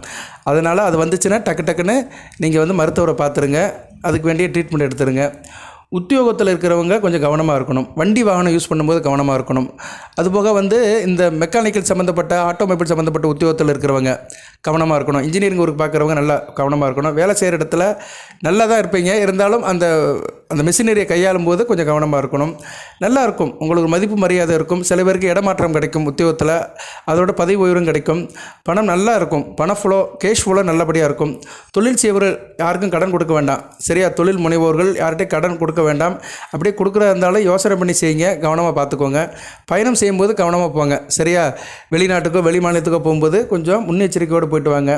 அதனால் அது வந்துச்சுன்னா டக்குன்னு நீங்கள் மருத்துவரை பார்த்துருங்க, அதுக்கு வேண்டிய ட்ரீட்மெண்ட் எடுத்துருங்க. உத்தியோகத்தில் இருக்கிறவங்க கொஞ்சம் கவனமாக இருக்கணும். வண்டி வாகனம் யூஸ் பண்ணும்போது கவனமாக இருக்கணும். அதுபோக இந்த மெக்கானிக்கல் சம்மந்தப்பட்ட, ஆட்டோமொபைல் சம்மந்தப்பட்ட உத்தியோகத்தில் இருக்கிறவங்க கவனமாக இருக்கணும். இன்ஜினியரிங் ஒர்க் பார்க்குறவங்க நல்லா கவனமாக இருக்கணும். வேலை செய்கிற இடத்துல நல்லா தான் இருப்பீங்க, இருந்தாலும் அந்த மிஷினரியை கையாளும் போது கொஞ்சம் கவனமாக இருக்கணும். நல்லாயிருக்கும், உங்களுக்கு மதிப்பு மரியாதை இருக்கும். சில பேருக்கு இடமாற்றம் கிடைக்கும் உத்தியோகத்தில், அதோட பதவி உயர்வும் கிடைக்கும். பணம் நல்லா இருக்கும், பண ஃப்ளோ, கேஷ் ஃப்ளோ நல்லபடியாக இருக்கும். தொழில் செய்வர்கள் யாருக்கும் கடன் கொடுக்க வேண்டாம், சரியா? தொழில் முனைவோர்கள் யார்கிட்டையும் கடன் கொடுக்க வேண்டாம். அப்படியே கொடுக்குறதா இருந்தாலும் யோசனை பண்ணி செய்யுங்க, கவனமாக பார்த்துக்கோங்க. பயணம் செய்யும்போது கவனமாக போங்க, சரியா? வெளிநாட்டுக்கோ வெளி மாநிலத்துக்கோ போகும்போது கொஞ்சம் முன்னெச்சரிக்கையோடு போயிட்டு வாங்க.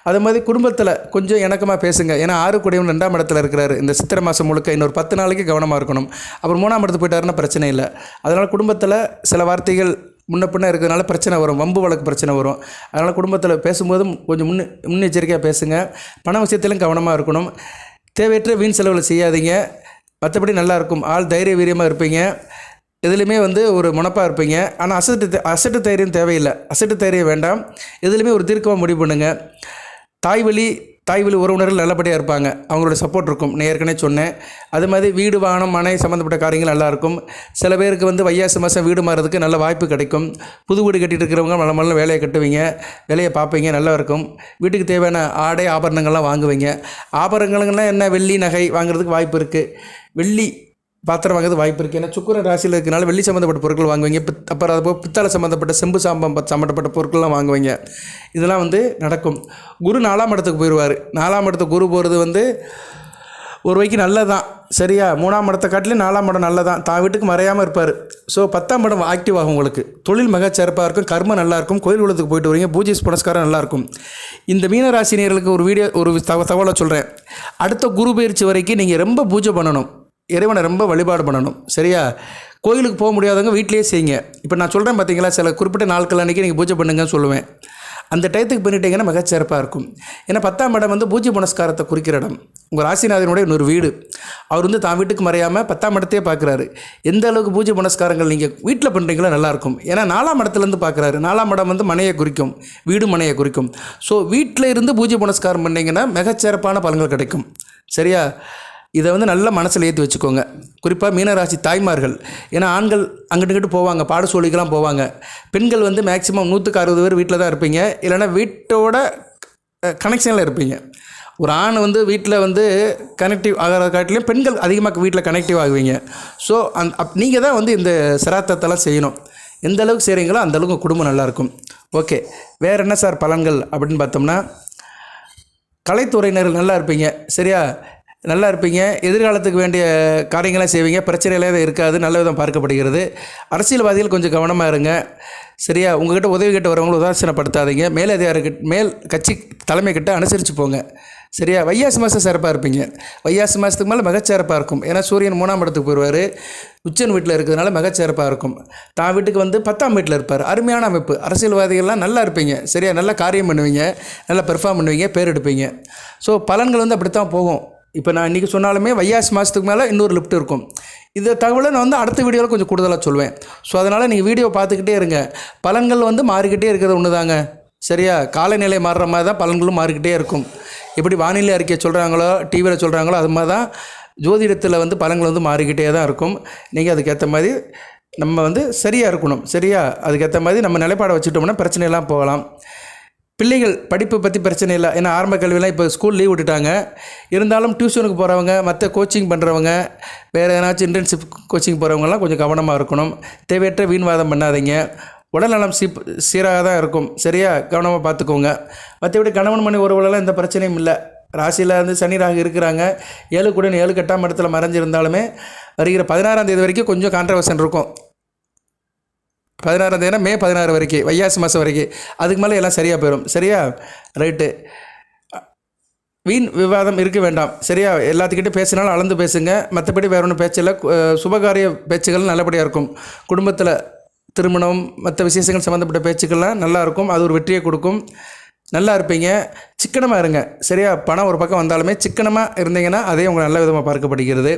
அது மாதிரி குடும்பத்தில் கொஞ்சம் இணக்கமாக பேசுங்க. ஏன்னா 6 கூடியவன் 2ஆம் இடத்துல இருக்கிறாரு. இந்த சித்திரை மாதம் முழுக்க இன்னொரு 10 நாளைக்கு கவனமாக இருக்கணும். அப்புறம் 3ஆம் இடத்துக்கு போயிட்டாருன்னா பிரச்சனை இல்லை. அதனால் குடும்பத்தில் சில வார்த்தைகள் முன்ன பின்ன இருக்கிறதுனால பிரச்சனை வரும், வம்பு வழக்கு பிரச்சனை வரும். அதனால் குடும்பத்தில் பேசும்போதும் கொஞ்சம் முன்னெச்சரிக்கையாக பேசுங்க. பண விஷயத்திலும் கவனமாக இருக்கணும். தேவையற்ற வீண் செலவில் செய்யாதீங்க. மற்றபடி நல்லாயிருக்கும். ஆள் தைரிய வீரியமாக இருப்பீங்க, எதுலேயுமே ஒரு முனப்பாக இருப்பீங்க. ஆனால் அசட்டு தைரியம் தேவையில்லை, அசட்டு தைரியம் வேண்டாம். எதுலேயுமே ஒரு தீர்க்கமாக முடிவு பண்ணுங்கள். தாய் வழி உறவினர்கள் நல்லபடியாக இருப்பாங்க, அவங்களோட சப்போர்ட் இருக்கும், நான் ஏற்கனவே சொன்னேன். அது மாதிரி வீடு வாகனம் மனை சம்மந்தப்பட்ட காரியங்கள் நல்லாயிருக்கும். சில பேருக்கு வைகாசி மாதம் வீடு மாறதுக்கு நல்ல வாய்ப்பு கிடைக்கும். புது வீடு கட்டிட்டு இருக்கிறவங்க நல்ல வேலையை கட்டுவீங்க, வேலையை பார்ப்பீங்க, நல்லா இருக்கும். வீட்டுக்கு தேவையான ஆடை ஆபரணங்கள்லாம் வாங்குவீங்க. ஆபரணங்கள்லாம் என்ன, வெள்ளி நகை வாங்குறதுக்கு வாய்ப்பு இருக்குது. வெள்ளி பாத்திரம் வாங்குறது வாய்ப்பு இருக்குது. ஏன்னா சுக்கிர ராசியில் இருக்கிறனால வெள்ளி சம்மந்தப்பட்ட பொருட்கள் வாங்குவீங்க. அப்புறம் அது போக பித்தளை சம்மந்தப்பட்ட செம்பு சாம்பம் சம்மந்தப்பட்ட பொருட்கள்லாம் வாங்குவீங்க. இதெல்லாம் நடக்கும். குரு 4ஆம் இடத்துக்கு போயிடுவார். 4ஆம் இடத்துக்கு குரு போகிறது ஒரு வகைக்கு நல்லதான், சரியா? 3ஆம் இடத்தை காட்டிலும் 4ஆம் இடம் நல்லதான், தான் வீட்டுக்கு மறையாமல் இருப்பார். ஸோ 10ஆம் இடம் ஆக்டிவ் ஆகும். உங்களுக்கு தொழில் மிக சிறப்பாக இருக்கும், கர்மம் நல்லாயிருக்கும், கோயில் குளத்துக்கு போயிட்டு வரீங்க, பூஜை புனஸ்காரம் நல்லாயிருக்கும். இந்த மீனராசினியர்களுக்கு ஒரு தகவலை சொல்கிறேன். அடுத்த குரு பயிற்சி வரைக்கும் நீங்கள் ரொம்ப பூஜை பண்ணணும், இறைவனை ரொம்ப வழிபாடு பண்ணணும், சரியா? கோயிலுக்கு போக முடியாதவங்க வீட்டிலேயே செய்யுங்க. இப்போ நான் சொல்கிறேன் பார்த்தீங்களா, சில குறிப்பிட்ட நாட்கள் அன்றைக்கி நீங்கள் பூஜை பண்ணுங்கன்னு சொல்லுவேன். அந்த டயத்துக்கு பண்ணிட்டீங்கன்னா மிகச்சிறப்பாக இருக்கும். ஏன்னா 10ஆம் இடம் பூஜை புனஸ்காரத்தை குறிக்கிற இடம். உங்கள் ராசிநாதனுடைய இன்னொரு வீடு. அவர் தான் வீட்டுக்கு மறையாமல் 10ஆம் இடத்தையே பார்க்குறாரு. எந்த அளவுக்கு பூஜை புனஸ்காரங்கள் நீங்கள் வீட்டில் பண்ணுறீங்களோ நல்லாயிருக்கும். ஏன்னா 4ஆம் இடத்துலேருந்து பார்க்குறாரு. 4ஆம் இடம் மனையை குறிக்கும், வீடு மனையை குறிக்கும். ஸோ வீட்டில் இருந்து பூஜை புனஸ்காரம் பண்ணிங்கன்னா மிகச்சிறப்பான பலன்கள் கிடைக்கும், சரியா? இதை நல்ல மனசில் ஏற்றி வச்சுக்கோங்க. குறிப்பாக மீனராசி தாய்மார்கள், ஏன்னா ஆண்கள் அங்கிட்டு போவாங்க, பாடசோலிக்கெல்லாம் போவாங்க. பெண்கள் மேக்ஸிமம் 160 பேர் வீட்டில் தான் இருப்பீங்க, இல்லைனா வீட்டோட கனெக்ஷனில் இருப்பீங்க. ஒரு ஆண் வந்து வீட்டில் வந்து கனெக்டிவ் ஆகிற காட்டிலையும் பெண்கள் அதிகமாக வீட்டில் கனெக்டிவ் ஆகுவீங்க. ஸோ நீங்கள் தான் வந்து இந்த சிராத்தத்தெல்லாம் செய்யணும். எந்த அளவுக்கு செய்கிறீங்களோ அந்தளவுக்கு குடும்பம் நல்லாயிருக்கும். ஓகே, வேறு என்ன சார் பலன்கள் அப்படின்னு பார்த்தோம்னா, கலைத்துறையினர்கள் நல்லா இருப்பீங்க. சரியா, நல்லா இருப்பீங்க. எதிர்காலத்துக்கு வேண்டிய காரியங்களாம் செய்வீங்க. பிரச்சனைகளே இருக்காது. நல்ல விதம் பார்க்கப்படுகிறது. அரசியல்வாதிகள் கொஞ்சம் கவனமாக இருங்க. சரியா, உங்கள்கிட்ட உதவி கிட்ட வரவங்களை உதாசீனப்படுத்தாதீங்க. மேல் கட்சி தலைமை கிட்ட அனுசரித்து போங்க. சரியா, வைகாசி மாதம் சிறப்பாக இருப்பீங்க. வைகாசி மாதத்துக்கு மேலே மிகச்சிறப்பாக இருக்கும். ஏன்னா சூரியன் 3ஆம் இடத்துக்கு போயிடுவார். உச்சன் வீட்டில் இருக்கிறதுனால மிகச்சிறப்பாக இருக்கும். தான் வீட்டுக்கு வந்து 10ஆம் வீட்டில் இருப்பார். அருமையான அமைப்பு. அரசியல்வாதிகள்லாம் நல்லா இருப்பீங்க. சரியா, நல்லா காரியம் பண்ணுவீங்க, நல்லா பெர்ஃபார்ம் பண்ணுவீங்க, பேர் எடுப்பீங்க. ஸோ பலன்கள் வந்து அப்படி தான் போகும். இப்போ நான் இன்றைக்கி சொன்னாலுமே வைகாசி மாதத்துக்கு மேலே இன்னொரு லிஃப்ட் இருக்கும். இந்த தகவலை நான் வந்து அடுத்த வீடியோவில் கொஞ்சம் கூடுதலாக சொல்லுவேன். ஸோ அதனால் நீங்கள் வீடியோ பார்த்துக்கிட்டே இருங்க. பலன்கள் வந்து மாறிக்கிட்டே இருக்கிறது ஒன்று தாங்க. சரியா, காலநிலை மாறுற மாதிரி தான் பலன்களும் மாறிக்கிட்டே இருக்கும். எப்படி வானிலை அறிக்கை சொல்கிறாங்களோ, டிவியில் சொல்கிறாங்களோ, அது மாதிரி தான் ஜோதிடத்தில் வந்து பலன்கள் வந்து மாறிக்கிட்டே தான் இருக்கும். நீங்கள் அதுக்கேற்ற மாதிரி நம்ம வந்து சரியாக இருக்கணும். சரியா, அதுக்கேற்ற மாதிரி நம்ம நிலைப்பாடை வச்சுட்டோம்னா பிரச்சனையெல்லாம் போகலாம். பிள்ளைகள் படிப்பு பற்றி பிரச்சனை இல்லை. ஏன்னா ஆரம்ப கல்வியெல்லாம் இப்போ ஸ்கூல் லீவ் விட்டுட்டாங்க. இருந்தாலும் டியூஷனுக்கு போகிறவங்க, மற்ற கோச்சிங் பண்ணுறவங்க, வேறு ஏதாச்சும் இன்டர்ன்ஷிப் கோச்சிங் போகிறவங்கலாம் கொஞ்சம் கவனமாக இருக்கணும். தேவையற்ற வீண்வாதம் பண்ணாதீங்க. உடல்நலம் சீராக தான் இருக்கும். சரியா, கவனமாக பார்த்துக்கோங்க. மற்றபடி கணவன் மணி உறவுகளெல்லாம் எந்த பிரச்சனையும் இல்லை. ராசியில் வந்து சனி ராகு இருக்கிறாங்க. 7 கூட 7 8ஆம் இடத்துல மறைஞ்சிருந்தாலுமே வருகிற 16ஆம் தேதி வரைக்கும் கொஞ்சம் கான்ட்ரவர்ஷன் இருக்கும். 16ஆம் தேதினா மே 16 வரைக்கும், வைகாசி மாதம் வரைக்கும். அதுக்கு மேலே எல்லாம் சரியாக போயிடும். சரியா, ரைட்டு. வீண் விவாதம் இருக்க வேண்டாம். சரியா, எல்லாத்துக்கிட்டே பேசினாலும் அளந்து பேசுங்க. மற்றபடி வேறு ஒன்றும் பேச்சில் சுபகாரிய பேச்சுகள் நல்லபடியாக இருக்கும். குடும்பத்தில் திருமணம் மற்ற விசேஷங்கள் சம்மந்தப்பட்ட பேச்சுக்கள்லாம் நல்லாயிருக்கும். அது ஒரு வெற்றியை கொடுக்கும். நல்லா இருப்பீங்க. சிக்கனமாக இருங்க. சரியா, பணம் ஒரு பக்கம் வந்தாலுமே சிக்கனமாக இருந்தீங்கன்னா அதே உங்களுக்கு நல்ல விதமாக பார்க்கப்படுகிறது.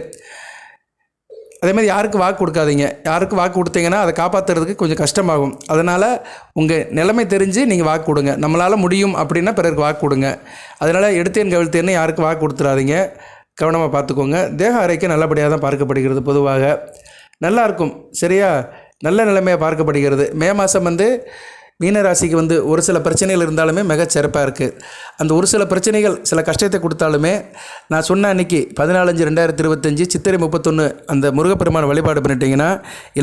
அதேமாதிரி யாருக்கு வாக்கு கொடுக்காதீங்க. யாருக்கு வாக்கு கொடுத்தீங்கன்னா அதை காப்பாற்றுறதுக்கு கொஞ்சம் கஷ்டமாகும். அதனால் உங்கள் நிலைமை தெரிஞ்சு நீங்கள் வாக்கு கொடுங்க. நம்மளால் முடியும் அப்படின்னா பிறருக்கு வாக்கு கொடுங்க. அதனால் எடுத்தேன் கவிழ்த்தேன்னு யாருக்கு வாக்கு கொடுத்துடாதீங்க. கவனமாக பார்த்துக்கோங்க. தேக ஆரோக்கியம் நல்லபடியாக தான் பார்க்கப்படுகிறது. பொதுவாக நல்லாயிருக்கும். சரியா, நல்ல நிலைமையாக பார்க்கப்படுகிறது. மே மாதம் வந்து மீனராசிக்கு வந்து ஒரு சில பிரச்சனைகள் இருந்தாலுமே மிகச்சிறப்பாக இருக்குது. அந்த ஒரு சில பிரச்சனைகள் சில கஷ்டத்தை கொடுத்தாலுமே நான் சொன்ன அன்றைக்கி 14/5/2025 சித்திரை 31 அந்த முருகப்பெருமான வழிபாடு பண்ணிட்டீங்கன்னா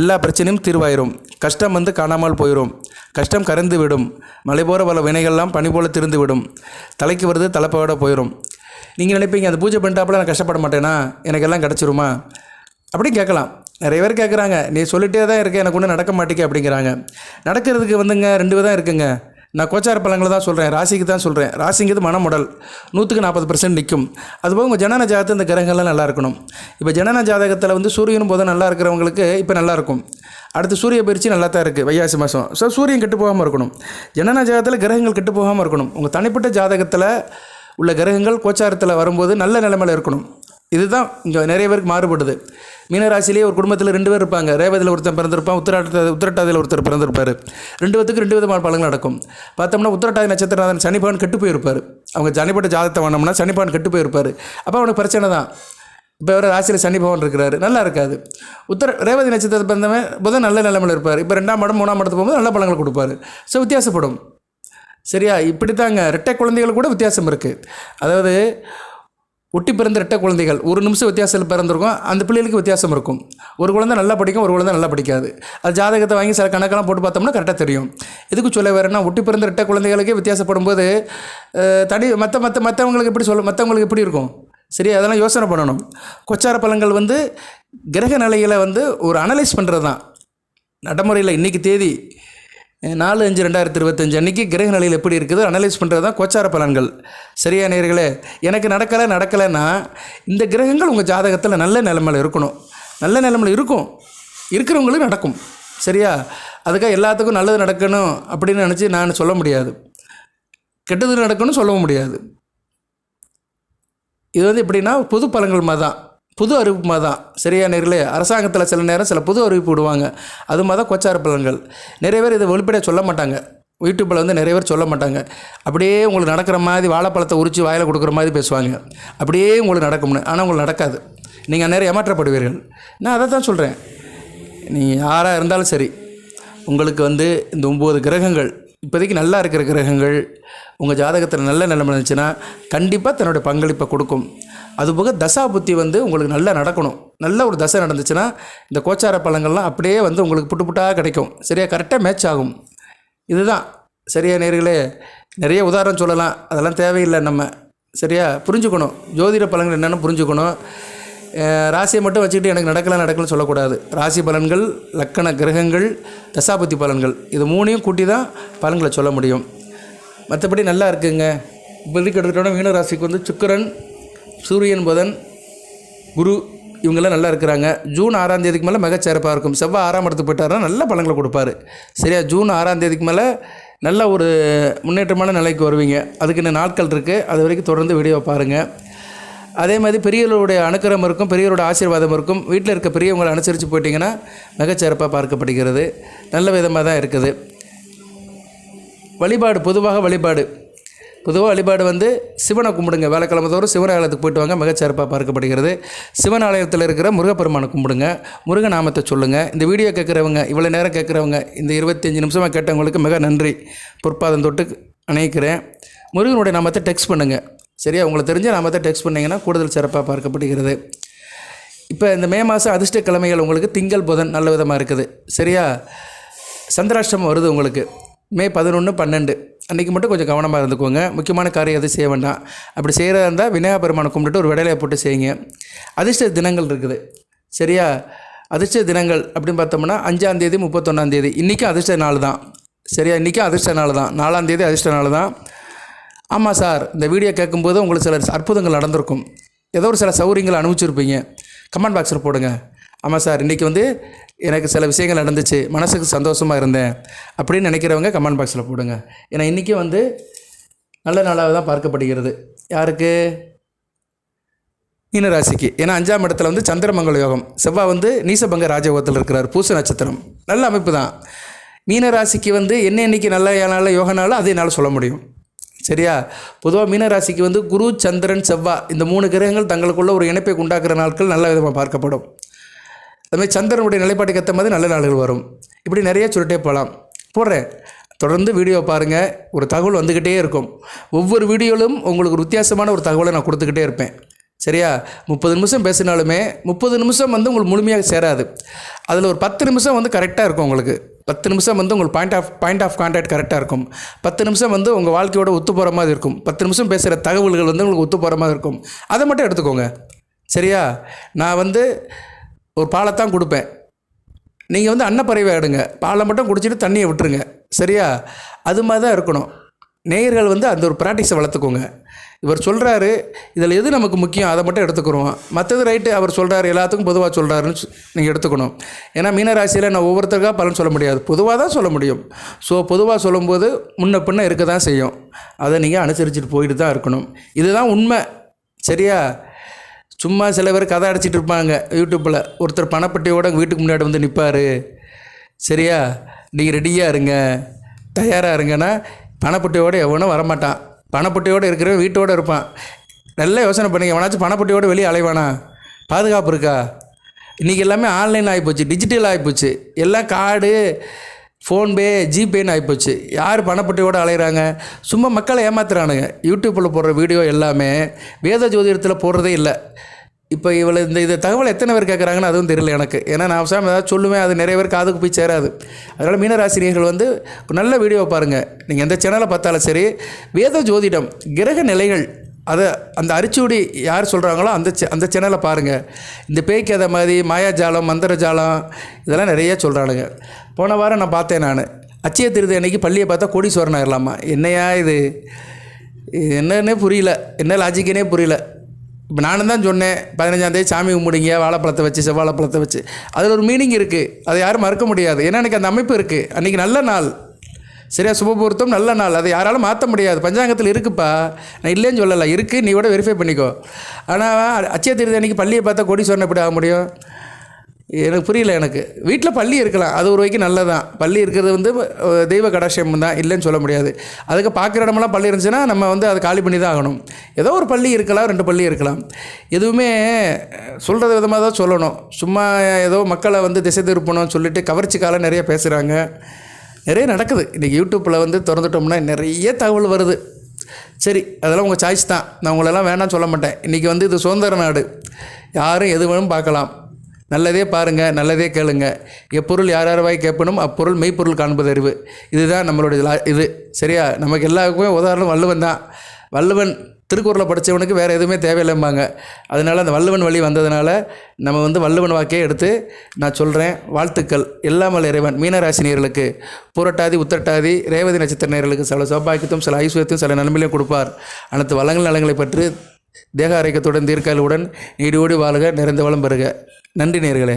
எல்லா பிரச்சனையும் தீர்வாயிரும். கஷ்டம் வந்து காணாமல் போயிடும். கஷ்டம் கரைந்து விடும். மலை போகிற பல வினைகள்லாம் பனி போல் திருந்து விடும். தலைக்கு வருது தலைப்போட போயிடும். நீங்கள் நினைப்பீங்க அந்த பூஜை பண்ணிட்டாப்புல நான் கஷ்டப்பட மாட்டேனா, எனக்கு எல்லாம் கிடச்சிருமா அப்படி கேட்கலாம். நிறைய பேர் கேட்குறாங்க, நீ சொல்லிகிட்டே தான் இருக்க, எனக்கு ஒன்றும் நடக்க மாட்டேங்க அப்படிங்கிறாங்க. நடக்கிறதுக்கு வந்துங்க 2 விதம் இருக்குங்க. நான் கோச்சார பலங்களை தான் சொல்கிறேன், ராசிக்கு தான் சொல்கிறேன். ராசிங்கிறது மனமுடல் 100க்கு 40% நிற்கும். அதுபோக உங்கள் ஜனன ஜாதகத்தில் இந்த கிரகங்கள்லாம் நல்லா இருக்கணும். இப்போ ஜனன ஜாதகத்தில் வந்து சூரியனும் போதும் நல்லா இருக்கிறவங்களுக்கு இப்போ நல்லாயிருக்கும். அடுத்து சூரிய பயிற்சி நல்லா தான் இருக்குது வைகாசி மாதம். ஸோ சூரியன் கெட்டு போகாமல் இருக்கணும். ஜனன ஜாதகத்தில் கிரகங்கள் கெட்டு போகாமல் இருக்கணும். உங்கள் தனிப்பட்ட ஜாதகத்தில் உள்ள கிரகங்கள் கோச்சாரத்தில் வரும்போது நல்ல நிலைமையில் இருக்கணும். இதுதான் இங்கே நிறைய பேருக்கு மாறுபடுது. மீனராசிலேயே ஒரு குடும்பத்தில் 2 பேர் இருப்பாங்க. ரேவதியில் ஒருத்தன் பிறந்திருப்பான், உத்திரட்டாதியில் ஒருத்தர் பிறந்திருப்பார். 2 பேத்துக்கு 2 விதமான பலன்கள் நடக்கும். பார்த்தோம்னா உத்திரட்டாதி நட்சத்திரநாதன் சனிபகவான் கெட்டு போயிருப்பார். அவங்க தனிப்பட்ட ஜாதகத்தை வாங்கினோம்னா சனிபகவான் கெட்டு போயிருப்பார். அப்போ அவனுக்கு பிரச்சனை தான். இப்போ வேறு ராசியில் சனி பகவான் இருக்கிறாரு, நல்லா இருக்காது. ரேவதி நட்சத்திரத்தை பிறந்தவன் புதன் நல்ல நிலைமையில் இருப்பார். இப்போ 2ஆம் இடம் 3ஆம் இடத்துக்கு போகும்போது நல்ல பலன்கள் கொடுப்பார். ஸோ வித்தியாசப்படும். சரியா, இப்படி தாங்க இரட்டை குழந்தைகள் கூட வித்தியாசம் இருக்குது. அதாவது ஒட்டி பிறந்த இரட்டை குழந்தைகள் 1 நிமிஷம் வித்தியாசத்தில் பிறந்திருக்கும். அந்த பிள்ளைகளுக்கு வித்தியாசம் இருக்கும். ஒரு குழந்தை நல்லா படிக்கும், ஒரு குழந்தை நல்லா படிக்காது. அது ஜாதகத்தை வாங்கி சில கணக்கெல்லாம் போட்டு பார்த்தோம்னா கரெக்டாக தெரியும். எதுக்கு சொல்ல வேறுனா, ஒட்டி பிறந்த இரட்டை குழந்தைகளுக்கே வித்தியாசப்படும் போது மற்றவங்களுக்கு எப்படி மற்றவங்களுக்கு எப்படி இருக்கும். சரி, அதெல்லாம் யோசனை பண்ணணும். கோச்சார பலன்கள் வந்து கிரக நிலைகளை வந்து ஒரு அனலைஸ் பண்ணுறது தான் நடைமுறையில். இன்றைக்கி தேதி 4/5/2025 அன்றைக்கி கிரக நிலையில் எப்படி இருக்குது அனலைஸ் பண்ணுறது தான் கோச்சார பலன்கள். சரியா நேயர்களே, எனக்கு நடக்கலைன்னா இந்த கிரகங்கள் உங்கள் ஜாதகத்தில் நல்ல நிலைமையில் இருக்கணும். நல்ல நிலைமையில் இருக்கிறவங்களுக்கு நடக்கும். சரியா, அதுக்காக எல்லாத்துக்கும் நல்லது நடக்கணும் அப்படின்னு நினச்சி நான் சொல்ல முடியாது. கெட்டது நடக்கணும்னு சொல்லவும் முடியாது. இது வந்து எப்படின்னா புது பலன்கள் மாதிரி தான், புது அறிவிப்பு மாதிரி தான். சரியா நேர்களே, அரசாங்கத்தில் சில நேரம் சில புது அறிவிப்பு விடுவாங்க. அது மாதிரி தான் கோச்சார பலன்கள். நிறைய பேர் இதை வெளிப்படையாக சொல்ல மாட்டாங்க. யூடியூப்பில் வந்து நிறைய பேர் சொல்ல மாட்டாங்க. அப்படியே உங்களுக்கு நடக்கிற மாதிரி வாழைப்பழத்தை உரித்து வாயில் கொடுக்குற மாதிரி பேசுவாங்க. அப்படியே உங்களுக்கு நடக்கும்னு. ஆனால் உங்களுக்கு நடக்காது. நீங்கள் நேரம் ஏமாற்றப்படுவீர்கள். நான் அதை தான் சொல்கிறேன். நீங்கள் யாராக இருந்தாலும் சரி, உங்களுக்கு வந்து இந்த 9 கிரகங்கள் இப்போதைக்கு நல்லா இருக்கிற கிரகங்கள் உங்கள் ஜாதகத்தில் நல்ல நிலைமை இருந்துச்சுன்னா கண்டிப்பாக தன்னுடைய பங்களிப்பை கொடுக்கும். அதுபோக தசா புத்தி வந்து உங்களுக்கு நல்லா நடக்கணும். நல்ல ஒரு தசை நடந்துச்சுன்னா இந்த கோச்சார பலன்கள்லாம் அப்படியே வந்து உங்களுக்கு புட்டு புட்டாக கிடைக்கும். சரியா, கரெக்டாக மேட்ச் ஆகும். இதுதான் சரியா நேயர்களே. நிறைய உதாரணம் சொல்லலாம், அதெல்லாம் தேவையில்லை. நம்ம சரியா புரிஞ்சுக்கணும், ஜோதிட பலன்கள் என்னென்னு புரிஞ்சுக்கணும். ராசியை மட்டும் வச்சுக்கிட்டு எனக்கு நடக்கலன்னு சொல்லக்கூடாது. ராசி பலன்கள், லக்கண கிரகங்கள், தசாபுத்தி பலன்கள், இது மூணையும் கூட்டி தான் பலன்களை சொல்ல முடியும். மற்றபடி நல்லா இருக்குங்க. இப்போதைக்கு எடுத்துக்கிட்டோன்னா மீன ராசிக்கு வந்து சுக்கிரன், சூரியன், புதன், குரு இவங்கெல்லாம் நல்லா இருக்கிறாங்க. ஜூன் 6ஆம் தேதிக்கு மேலே மிகச்சிறப்பாக இருக்கும். செவ்வாய் 6ஆம் இடத்துக்கு போயிட்டாருன்னா நல்ல பலன்களை கொடுப்பாரு. சரியா, ஜூன் 6ஆம் தேதிக்கு மேலே நல்ல ஒரு முன்னேற்றமான நிலைக்கு வருவீங்க. அதுக்கு இன்னும் நாட்கள் இருக்குது. அது வரைக்கும் தொடர்ந்து வீடியோ பாருங்கள். அதே மாதிரி பெரியவர்களுடைய அனுக்கிரகம் இருக்கும், பெரியவரோட ஆசீர்வாதம் இருக்கும். வீட்டில் இருக்க பெரியவங்களை அனுசரித்து போயிட்டிங்கன்னா மிகச்சிறப்பாக பார்க்கப்படுகிறது. நல்ல விதமாக தான் இருக்குது. பொதுவாக வழிபாடு வந்து சிவனை கும்பிடுங்க. வேலைக்கிழமை தோறும் சிவன் ஆலயத்துக்கு போய்ட்டு வாங்க, மிகச்சிறப்பாக பார்க்கப்படுகிறது. சிவன் ஆலயத்தில் இருக்கிற முருகப்பெருமானை கும்பிடுங்க, முருக நாமத்தை சொல்லுங்கள். இந்த வீடியோ கேட்குறவங்க, இவ்வளோ நேரம் கேட்குறவங்க, இந்த 25 நிமிஷமாக கேட்டவங்களுக்கு மிக நன்றி. பொற்பாதம் தொட்டு அணைக்கிறேன். முருகனுடைய நாமத்தை டெக்ஸ்ட் பண்ணுங்கள். சரியா, உங்களுக்கு தெரிஞ்ச நாமத்தை டெக்ஸ்ட் பண்ணிங்கன்னா கூடுதல் சிறப்பாக பார்க்கப்படுகிறது. இப்போ இந்த மே மாதம் அதிர்ஷ்ட கிழமைகள் உங்களுக்கு திங்கள், புதன் நல்ல விதமாக இருக்குது. சரியா, சந்திராஷ்டமம் வருது உங்களுக்கு மே 11, 12 அன்றைக்கி மட்டும் கொஞ்சம் கவனமாக இருந்துக்கோங்க. முக்கியமான காரியம் எதுவும் செய்ய வேண்டாம். அப்படி செய்கிறதா இருந்தால் விநாயகர் பெருமானை கும்பிட்டுட்டு ஒரு விடையிலையை போட்டு செய்யுங்க. அதிர்ஷ்ட தினங்கள் இருக்குது. சரியா, அதிர்ஷ்ட தினங்கள் அப்படின்னு பார்த்தோம்னா 5ஆம் தேதி, 31ஆம் தேதி இன்றைக்கும் அதிர்ஷ்ட நாள் தான். சரியா, இன்றைக்கும் அதிர்ஷ்ட நாள் தான். 4ஆம் தேதி அதிர்ஷ்ட நாள் தான். ஆமாம் சார், இந்த வீடியோ கேட்கும்போது உங்களுக்கு சில அற்புதங்கள் நடந்திருக்கும், ஏதோ ஒரு சில சௌகரியங்களை அனுபவிச்சிருப்பீங்க. கமெண்ட் பாக்ஸில் போடுங்க. ஆமாம் சார், இன்றைக்கி வந்து எனக்கு சில விஷயங்கள் நடந்துச்சு, மனசுக்கு சந்தோஷமாக இருந்தேன் அப்படின்னு நினைக்கிறவங்க கமெண்ட் பாக்ஸில் போடுங்க. ஏன்னா இன்றைக்கி வந்து நல்ல நாளாக தான் பார்க்கப்படுகிறது. யாருக்கு? மீன ராசிக்கு. ஏன்னா 5ஆம் இடத்துல வந்து சந்திரமங்கல யோகம், செவ்வாய் வந்து நீசபங்க ராஜயோகத்தில் இருக்கிறார். பூச நட்சத்திரம் நல்ல அமைப்பு தான். மீன ராசிக்கு வந்து என்ன இன்றைக்கி நல்ல நாள் யோக நாள் அதே நாள் சொல்ல முடியும். சரியா, பொதுவாக மீனராசிக்கு வந்து குரு, சந்திரன், செவ்வாய் இந்த 3 கிரகங்கள் தங்களுக்குள்ள ஒரு இணைப்பை உண்டாக்குற நாட்கள் நல்ல விதமாக பார்க்கப்படும். அதுமாதிரி சந்திரனுடைய நிலைப்பாட்டுக்கு ஏற்ற மாதிரி நல்ல நாள்கள் வரும். இப்படி நிறைய சொல்லிட்டே போடுறேன். தொடர்ந்து வீடியோ பாருங்கள், ஒரு தகவல் வந்துக்கிட்டே இருக்கும். ஒவ்வொரு வீடியோவிலும் உங்களுக்கு ஒரு வித்தியாசமான ஒரு தகவலை நான் கொடுத்துக்கிட்டே இருப்பேன். சரியா, 30 நிமிஷம் பேசினாலுமே 30 நிமிஷம் வந்து உங்களுக்கு முழுமையாக சேராது. அதில் ஒரு 10 நிமிஷம் வந்து கரெக்டாக இருக்கும். உங்களுக்கு 10 நிமிஷம் வந்து உங்களுக்கு பாயிண்ட் ஆஃப் கான்டாக்ட் கரெக்டாக இருக்கும். 10 நிமிஷம் வந்து உங்கள் வாழ்க்கையோட ஒத்து போகிற மாதிரி இருக்கும். 10 நிமிஷம் பேசுகிற தகவல்கள் வந்து உங்களுக்கு ஒத்து போகிற மாதிரி இருக்கும். அதை மட்டும் எடுத்துக்கோங்க. சரியா, நான் வந்து ஒரு பாலைத்தான் கொடுப்பேன், நீங்கள் வந்து அன்னப்பறவை எடுங்க, பாலை மட்டும் குடிச்சிட்டு தண்ணியை விட்டுருங்க. சரியா, அது மாதிரி தான் இருக்கணும். நேயர்கள் வந்து அந்த ஒரு ப்ராக்டிஸை வளர்த்துக்கோங்க. இவர் சொல்கிறாரு, இதில் எது நமக்கு முக்கியம் அதை மட்டும் எடுத்துக்கிறோம், மற்றது ரைட்டு அவர் சொல்கிறாரு எல்லாத்துக்கும் பொதுவாக சொல்கிறாருன்னு நீங்கள் எடுத்துக்கணும். ஏன்னா மீனராசியில் நான் ஒவ்வொருத்தருக்காக பலன் சொல்ல முடியாது, பொதுவாக தான் சொல்ல முடியும். ஸோ பொதுவாக சொல்லும்போது முன்ன பின்ன இருக்க தான் செய்யும். அதை நீங்கள் அனுசரிச்சுட்டு போயிட்டு தான் இருக்கணும். இதுதான் உண்மை. சரியா, சும்மா சில பேர் கதை அடிச்சிட்டு இருப்பாங்க யூடியூப்பில். ஒருத்தர் பணப்பட்டியோட வீட்டுக்கு முன்னாடி வந்து நிற்பார். சரியா, நீங்கள் ரெடியாக இருங்க, தயாராக இருங்கன்னா பணப்பட்டியோடு எவனும் வரமாட்டான். பணப்பட்டியோடு இருக்கிறவன் வீட்டோடு இருப்பான். நல்லா யோசனை பண்ணிங்க, எவனாச்சும் பணப்பட்டியோடு வெளியே அலைவானா? பாதுகாப்பு இருக்கா? இன்றைக்கி எல்லாமே ஆன்லைன் ஆகிப்போச்சு, டிஜிட்டல் ஆகிப்போச்சு. எல்லாம் கார்டு, ஃபோன்பே, ஜிபேன்னு ஆகிப்போச்சு. யார் பணப்பட்டியோடு அலைகிறாங்க? சும்மா மக்களை ஏமாத்துறானுங்க. யூடியூப்பில் போடுற வீடியோ எல்லாமே வேத ஜோதிடத்தில் போடுறதே இல்லை. இப்போ இவ்வளோ இந்த தகவல் எத்தனை பேர் கேட்குறாங்கன்னு அதுவும் தெரியல எனக்கு. ஏன்னா நான் அவசரம் ஏதாவது சொல்லுவேன், அது நிறைய பேருக்கு காதுக்கு போய் சேராது. அதனால் மீனராசினியர்கள் வந்து ஒரு நல்ல வீடியோவை பாருங்கள். நீங்கள் எந்த சேனலை பார்த்தாலும் சரி, வேத ஜோதிடம், கிரக நிலைகள், அதை அந்த அரிச்சுடி யார் சொல்கிறாங்களோ அந்த சேனலை பாருங்கள். இந்த பேய்க்கு அதை மாதிரி மாயாஜாலம், மந்திரஜாலம் இதெல்லாம் நிறைய சொல்கிறானுங்க. போன வாரம் நான் பார்த்தேன். நான் அச்சய திருதி அன்றைக்கி பள்ளியை பார்த்தா கோடீஸ்வரன் ஆயிடலாமா? என்னையா இது, என்னன்னே புரியல, என்ன லாஜிக்கனே புரியல. இப்போ நானும் தான் சொன்னேன், 15ஆம் தேதி சாமி கும்பிடுங்க, வாழைப்பழத்தை வச்சு, செவ்வாழைப்பழத்தை வச்சு. அதில் ஒரு மீனிங் இருக்குது, அதை யாரும் மறுக்க முடியாது. ஏன்னா எனக்கு அந்த அமைப்பு இருக்குது. அன்றைக்கி நல்ல நாள். சரியா, சுபமுகூர்த்தம் நல்ல நாள். அதை யாராலும் மாற்ற முடியாது. பஞ்சாங்கத்தில் இருக்குப்பா, நான் இல்லைன்னு சொல்லலை, இருக்குது. நீ கூட வெரிஃபை பண்ணிக்கோ. ஆனால் அச்சய திருதி அன்றைக்கி பள்ளியை பார்த்தா கோடீஸ்வரன் எப்படி ஆக முடியும்? எனக்கு புரியல. எனக்கு வீட்டில் பள்ளி இருக்கலாம், அது ஒரு வரைக்கும் நல்லதான். பள்ளி இருக்கிறது வந்து தெய்வ கடாட்சியம் தான், இல்லைன்னு சொல்ல முடியாது. அதுக்கு பார்க்குற இடமெல்லாம் பள்ளி இருந்துச்சுன்னா நம்ம வந்து அதை காலி பண்ணி தான் ஆகணும். ஏதோ ஒரு பள்ளி இருக்கலாம், 2 பள்ளி இருக்கலாம். எதுவுமே சொல்கிற விதமாக தான் சொல்லணும். சும்மா ஏதோ மக்களை வந்து திசை திருப்பணும்னு சொல்லிட்டு கவர்ச்சிக்கால நிறைய பேசுகிறாங்க. நிறைய நடக்குது. இன்றைக்கி யூடியூப்பில் வந்து திறந்துட்டோம்னா நிறைய தகவல் வருது. சரி, அதெல்லாம் உங்கள் சாய்ஸ் தான், நான் உங்களெல்லாம் வேணாம்னு சொல்ல மாட்டேன். இன்றைக்கி வந்து இது சுதந்திர நாடு, யாரும் எது வேணும் பார்க்கலாம். நல்லதே பாருங்கள், நல்லதே கேளுங்க. எப்பொருள் யார் யார் வாய் கேட்பனும் அப்பொருள் மெய்ப்பொருள் காண்பது அறிவு. இதுதான் நம்மளுடைய இது. சரியா? நமக்கு எல்லாருக்குமே உதாரணம் வள்ளுவன் தான். வள்ளுவன் திருக்குறளை படித்தவனுக்கு வேறு எதுவுமே தேவையில்லைம்பாங்க. அதனால் அந்த வள்ளுவன் வழி வந்ததுனால நம்ம வந்து வள்ளுவன் வாக்கே எடுத்து நான் சொல்கிறேன். வாழ்த்துக்கள். எல்லாமல் இறைவன் மீனராசினியர்களுக்கு, பூரட்டாதி உத்திரட்டாதி ரேவதி நட்சத்திர நேயர்களுக்கு சில சௌபாக்கியத்தும் சில ஐஸ்வர்யத்தையும் சில நன்மையிலையும் கொடுப்பார். அனைத்து வளங்கள் நலங்களை பற்றி தேக ஆரோக்கியத்துடன் தீர்க்காலுடன் நீடியோடி வாழுக, நிறைந்த வளம் பெறுக. நன்றி நேயர்களே.